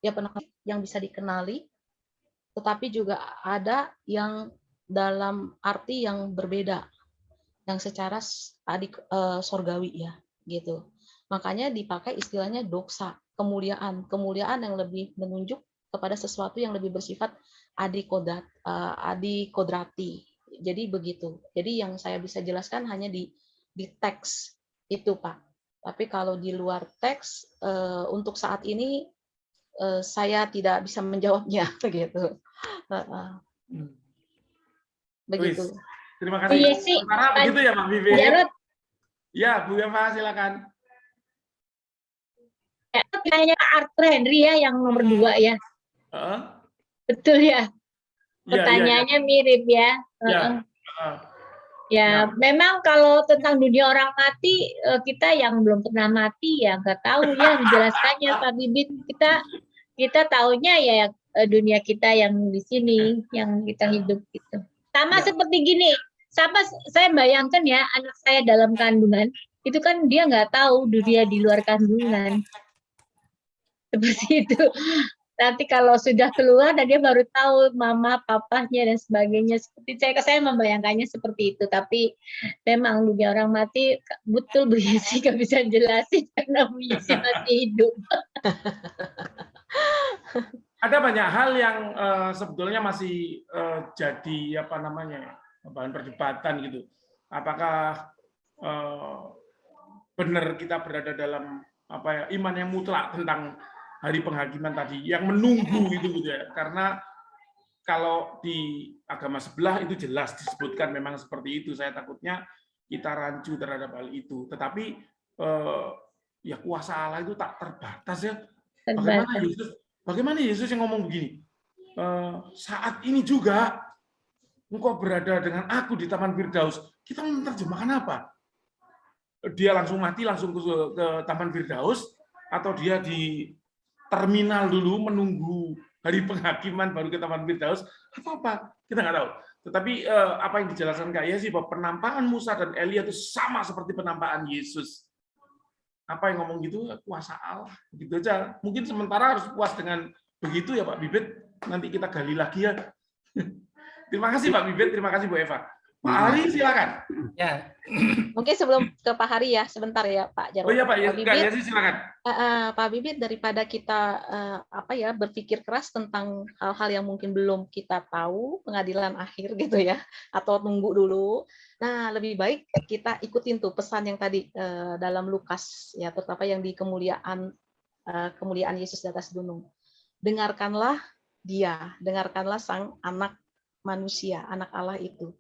ya penampakan yang bisa dikenali, tetapi juga ada yang dalam arti yang berbeda, yang secara surgawi ya gitu. Makanya dipakai istilahnya doksa, kemuliaan yang lebih menunjuk kepada sesuatu yang lebih bersifat adikodrati. Jadi begitu. Jadi yang saya bisa jelaskan hanya di teks itu Pak. Tapi kalau di luar teks untuk saat ini saya tidak bisa menjawabnya begitu. Begitu. Terima kasih. Sementara begitu ya Pak Bibi. Ya, Bu Eva silakan. Kayaknya Arthur Henry ya yang nomor 2 ya. Betul ya. Pertanyaannya mirip ya. Ya, memang kalau tentang dunia orang mati, kita yang belum pernah mati ya nggak tahu ya menjelaskannya Pak Bibit. Kita taunya ya dunia kita yang di sini, yang kita hidup gitu. Sama seperti gini, saya bayangkan ya anak saya dalam kandungan, itu kan dia nggak tahu dunia di luar kandungan. Seperti itu. Nanti kalau sudah keluar dan dia baru tahu mama, papahnya dan sebagainya. Seperti saya membayangkannya seperti itu. Tapi memang dunia orang mati betul Bu Yesi nggak bisa jelasin karena Bu Yesi masih hidup. Ada banyak hal yang sebetulnya masih jadi bahan perdebatan gitu. Apakah benar kita berada dalam iman yang mutlak tentang hari penghakiman tadi, yang menunggu itu gitu ya. Karena kalau di agama sebelah itu jelas disebutkan memang seperti itu. Saya takutnya kita rancu terhadap hal itu. Tetapi ya kuasa Allah itu tak terbatas ya. Bagaimana Yesus yang ngomong begini? Saat ini juga engkau berada dengan aku di Taman Firdaus. Kita menerjemahkan apa? Dia langsung mati, langsung ke Taman Firdaus, atau dia di terminal dulu menunggu hari penghakiman baru ke Taman Firdaus, atau apa? Kita nggak tahu. Tetapi apa yang dijelaskan Kak Yesi bahwa penampakan Musa dan Elia itu sama seperti penampakan Yesus. Apa yang ngomong gitu? Kuasa Allah. Gitu aja. Mungkin sementara harus puas dengan begitu ya Pak Bibit. Nanti kita gali lagi ya. Terima kasih Pak Bibit, terima kasih Bu Eva. Pak Hari silakan. Ya. Mungkin sebelum ke Pak Hari ya, sebentar ya Pak Jarwo. Oh iya Pak, Bibit, silakan. Pak Bibit, daripada kita berpikir keras tentang hal-hal yang mungkin belum kita tahu, pengadilan akhir gitu ya, atau tunggu dulu. Nah, lebih baik kita ikutin tuh pesan yang tadi dalam Lukas ya, terutama yang di kemuliaan Yesus di atas gunung. Dengarkanlah dia, dengarkanlah sang anak manusia, anak Allah itu.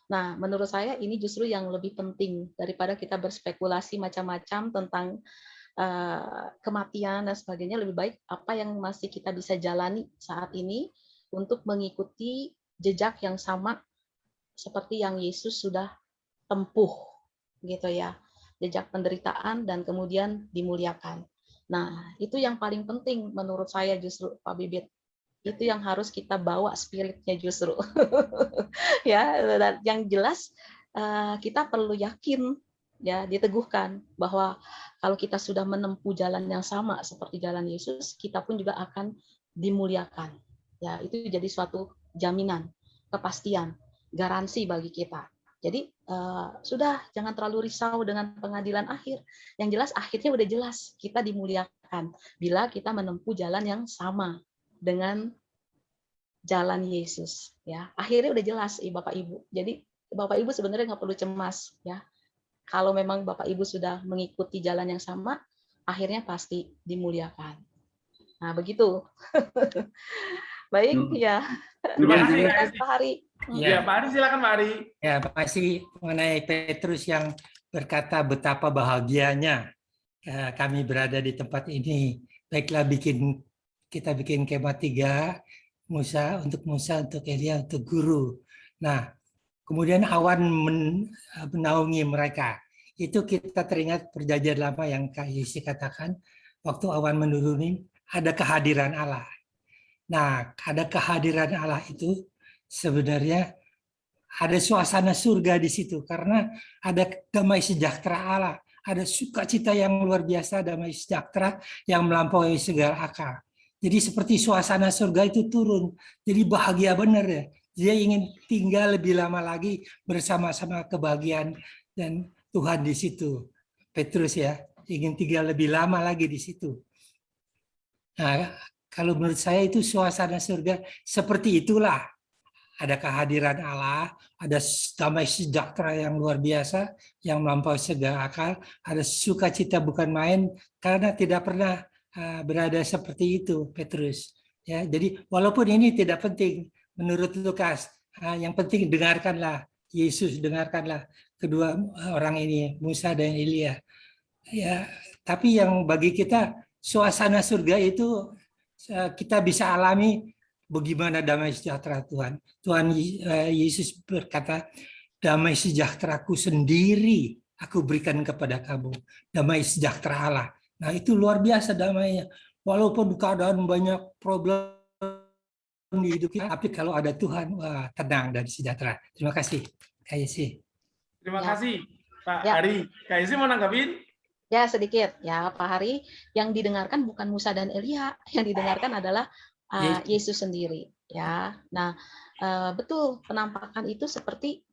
Nah, menurut saya ini justru yang lebih penting daripada kita berspekulasi macam-macam tentang kematian dan sebagainya. Lebih baik apa yang masih kita bisa jalani saat ini untuk mengikuti jejak yang sama seperti yang Yesus sudah tempuh, gitu ya, jejak penderitaan dan kemudian dimuliakan. Nah, itu yang paling penting menurut saya justru Pak Bibit. Itu yang harus kita bawa spiritnya justru. Ya, dan yang jelas kita perlu yakin ya, diteguhkan bahwa kalau kita sudah menempuh jalan yang sama seperti jalan Yesus, kita pun juga akan dimuliakan. Ya, itu jadi suatu jaminan, kepastian, garansi bagi kita. Jadi sudah jangan terlalu risau dengan pengadilan akhir. Yang jelas akhirnya udah jelas, kita dimuliakan bila kita menempuh jalan yang sama dengan jalan Yesus ya. Akhirnya udah jelas Bapak Ibu. Jadi Bapak Ibu sebenarnya nggak perlu cemas ya. Kalau memang Bapak Ibu sudah mengikuti jalan yang sama, akhirnya pasti dimuliakan. Nah, begitu. Baik ya. Terima kasih Pak Hari. Ya, Pak Hari silakan Pak Hari. Ya, masih mengenai Petrus yang berkata betapa bahagianya kami berada di tempat ini. Baiklah kita bikin kemah 3, Musa, untuk Elia, untuk guru. Nah, kemudian awan menaungi mereka. Itu kita teringat perjanjian lama yang Kak Yesi katakan, waktu awan menuruni, ada kehadiran Allah. Nah, ada kehadiran Allah itu sebenarnya ada suasana surga di situ, karena ada damai sejahtera Allah, ada sukacita yang luar biasa, damai sejahtera yang melampaui segala akal. Jadi seperti suasana surga itu turun. Jadi bahagia benar ya. Dia ingin tinggal lebih lama lagi bersama-sama kebahagiaan dan Tuhan di situ. Petrus ya, ingin tinggal lebih lama lagi di situ. Nah, kalau menurut saya itu suasana surga seperti itulah. Ada kehadiran Allah, ada damai sejahtera yang luar biasa, yang melampaui segala akal, ada sukacita bukan main, karena tidak pernah berada seperti itu Petrus ya. Jadi walaupun ini tidak penting menurut Lukas, yang penting dengarkanlah Yesus, dengarkanlah kedua orang ini, Musa dan Elia ya. Tapi yang bagi kita suasana surga itu kita bisa alami bagaimana damai sejahtera Tuhan. Tuhan Yesus berkata, damai sejahteraku sendiri aku berikan kepada kamu, damai sejahtera Allah. Nah, itu luar biasa damainya. Walaupun keadaan banyak problem di hidup kita, tapi kalau ada Tuhan, wah, tenang dan sejahtera. Terima kasih, Kak Yesi. Terima kasih, Pak Hari. Kak Yesi mau nanggapin? Ya, sedikit. Ya, Pak Hari, yang didengarkan bukan Musa dan Elia, yang didengarkan adalah Yesus sendiri, ya. Nah, betul, penampakan itu seperti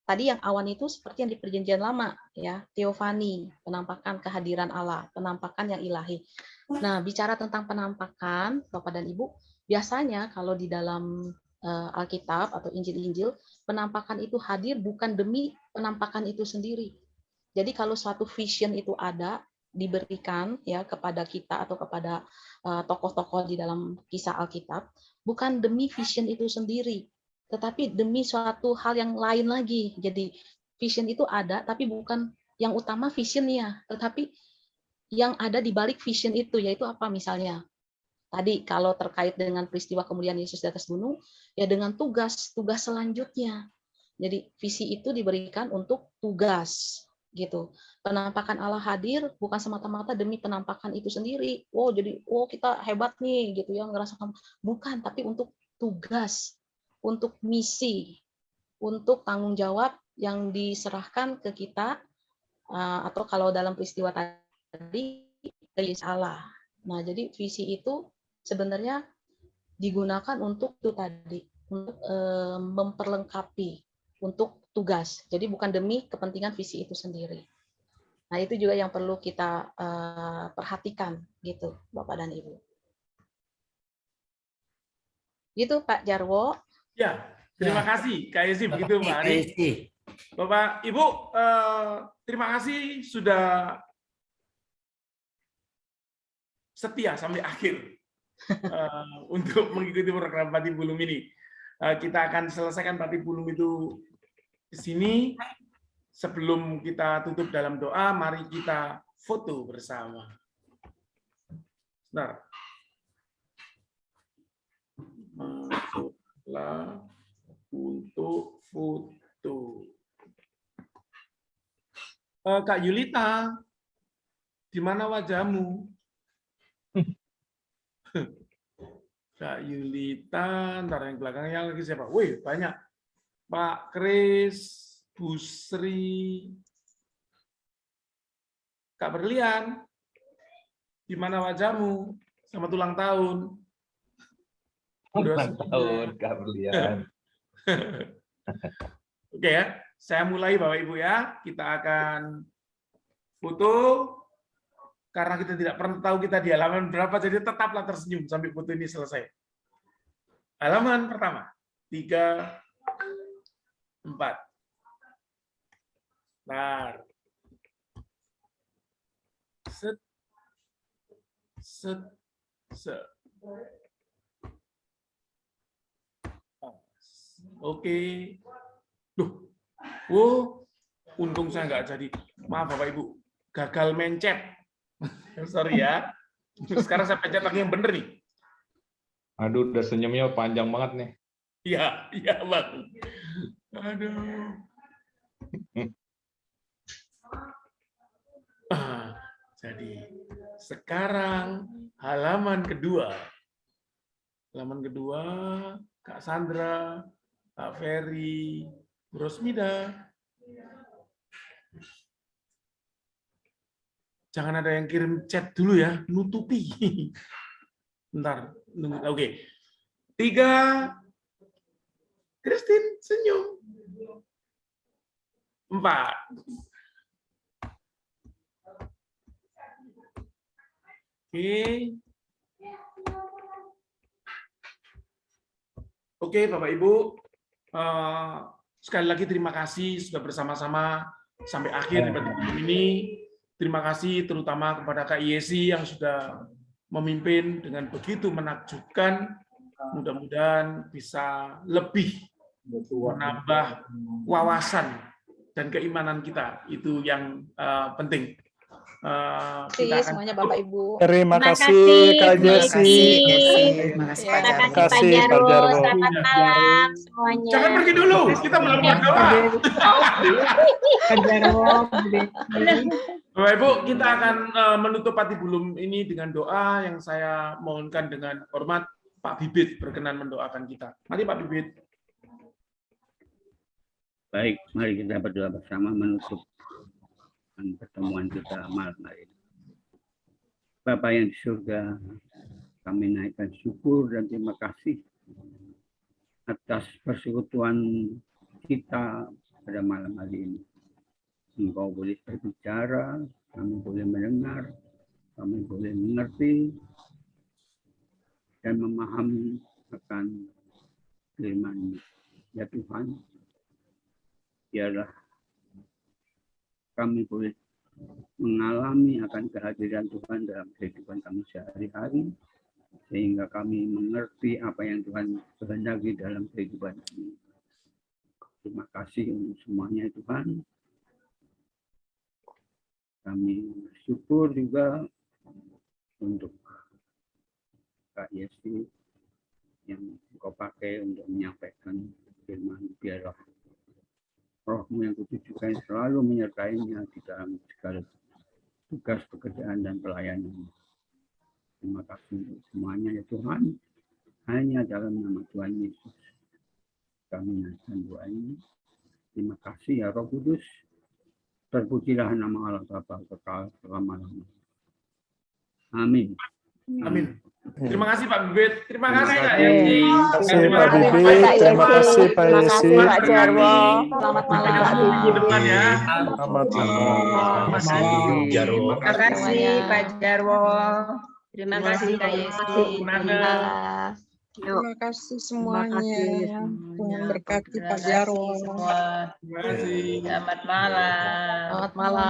tadi yang awan itu seperti yang di Perjanjian Lama, ya, teofani, penampakan kehadiran Allah, penampakan yang ilahi. Nah, bicara tentang penampakan, Bapak dan Ibu, biasanya kalau di dalam Alkitab atau Injil-Injil, penampakan itu hadir bukan demi penampakan itu sendiri. Jadi kalau suatu vision itu ada, diberikan ya kepada kita atau kepada tokoh-tokoh di dalam kisah Alkitab, bukan demi vision itu sendiri, tetapi demi suatu hal yang lain lagi. Jadi vision itu ada, tapi bukan yang utama visionnya, tetapi yang ada di balik vision itu, yaitu apa misalnya? Tadi kalau terkait dengan peristiwa kemuliaan Yesus di atas gunung, ya dengan tugas selanjutnya. Jadi visi itu diberikan untuk tugas, gitu. Penampakan Allah hadir bukan semata-mata demi penampakan itu sendiri. Wow, jadi kita hebat nih gitu ya, ngerasakan, bukan, tapi untuk tugas, untuk misi, untuk tanggung jawab yang diserahkan ke kita, atau kalau dalam peristiwa tadi ke Yesus Allah. Nah, jadi visi itu sebenarnya digunakan untuk itu tadi, untuk memperlengkapi, untuk tugas. Jadi bukan demi kepentingan visi itu sendiri. Nah, itu juga yang perlu kita perhatikan gitu, Bapak dan Ibu. Gitu Pak Jarwo. Ya, terima kasih Kak Yesi, begitu Mbak Ari. Bapak Ibu, terima kasih sudah setia sampai akhir untuk mengikuti program Pati Bulung ini. Kita akan selesaikan Pati Bulung itu di sini. Sebelum kita tutup dalam doa, mari kita foto bersama. Nah, masuklah untuk foto. Kak Yulita, di mana wajahmu? Kak Yulita, ntar yang belakangnya lagi siapa? Wih, banyak. Pak Kris, Bu Sri, Kak Berlian, di mana wajahmu? Selamat ulang tahun. Ulang tahun, Kak Berlian. Oke ya, saya mulai Bapak Ibu ya. Kita akan foto, karena kita tidak pernah tahu kita di halaman berapa, jadi tetaplah tersenyum sampai foto ini selesai. Halaman pertama, 3, 4. Bentar. Set. Set. Set. Oke. Duh. Oh, untung saya nggak jadi. Maaf Bapak Ibu, gagal mencet. Sorry ya. Sekarang saya pencet lagi yang bener nih. Aduh, udah senyumnya panjang banget nih. Iya, iya Bang. Aduh. Jadi sekarang halaman kedua. Halaman kedua, Kak Sandra, Kak Ferry, Bu Rosmida. Jangan ada yang kirim chat dulu ya, nutupi. Bentar, oke. 3, Christine senyum. 4. Oke, Bapak Ibu, sekali lagi terima kasih sudah bersama-sama sampai akhir ini. Terima kasih terutama kepada Kak Yesi yang sudah memimpin dengan begitu menakjubkan. Mudah-mudahan bisa lebih menambah wawasan dan keimanan kita. Itu yang penting. Kita semuanya Bapak Ibu. Terima kasih Kak Yesi. Terima kasih Pak Jarwo. Selamat malam semuanya. Jangan pergi dulu, kita belum berdoa. Bapak Ibu, kita akan menutup Pati Bulung ini dengan doa yang saya mohonkan dengan hormat Pak Bibit berkenan mendoakan kita. Mari Pak Bibit. Baik, mari kita berdoa bersama menutup pertemuan kita malam hari ini. Bapa yang di surga, Kami naikkan syukur dan terima kasih atas persekutuan kita pada malam hari ini. Engkau boleh berbicara, kami boleh mendengar, kami boleh mengerti, dan memahami akan firman. Ya Tuhan, biarlah kami boleh mengalami akan kehadiran Tuhan dalam kehidupan kami sehari-hari, sehingga kami mengerti apa yang Tuhan kehendaki dalam kehidupan kami. Terima kasih untuk semuanya Tuhan. Kami bersyukur juga untuk Kak Yesi yang Engkau pakai untuk menyampaikan firman. Biarlah Roh-Mu yang kutujukan selalu menyertainya di dalam segala tugas pekerjaan dan pelayanan. Terima kasih untuk semuanya ya Tuhan. Hanya dalam nama Tuhan Yesus kami naikkan doa ini. Terima kasih ya Roh Kudus. Terpujilah nama Allah Bapa kekal selama-lamanya. Amin. Amin. Terima kasih Pak Bibit. Terima kasih Kak Yesi. Terima kasih Pak Bibit. Terima kasih Pak Yesi. Terima kasih Pak Jarwo. Selamat Sampai malam. ketemu minggu depan ya. Selamat malam. Terima kasih. Terima kasih Pak Jarwo. Terima kasih Kak Yesi. Terima kasih semuanya. Tuhan berkati Pak Jarwo. Terima kasih semua. Selamat malam. Selamat malam.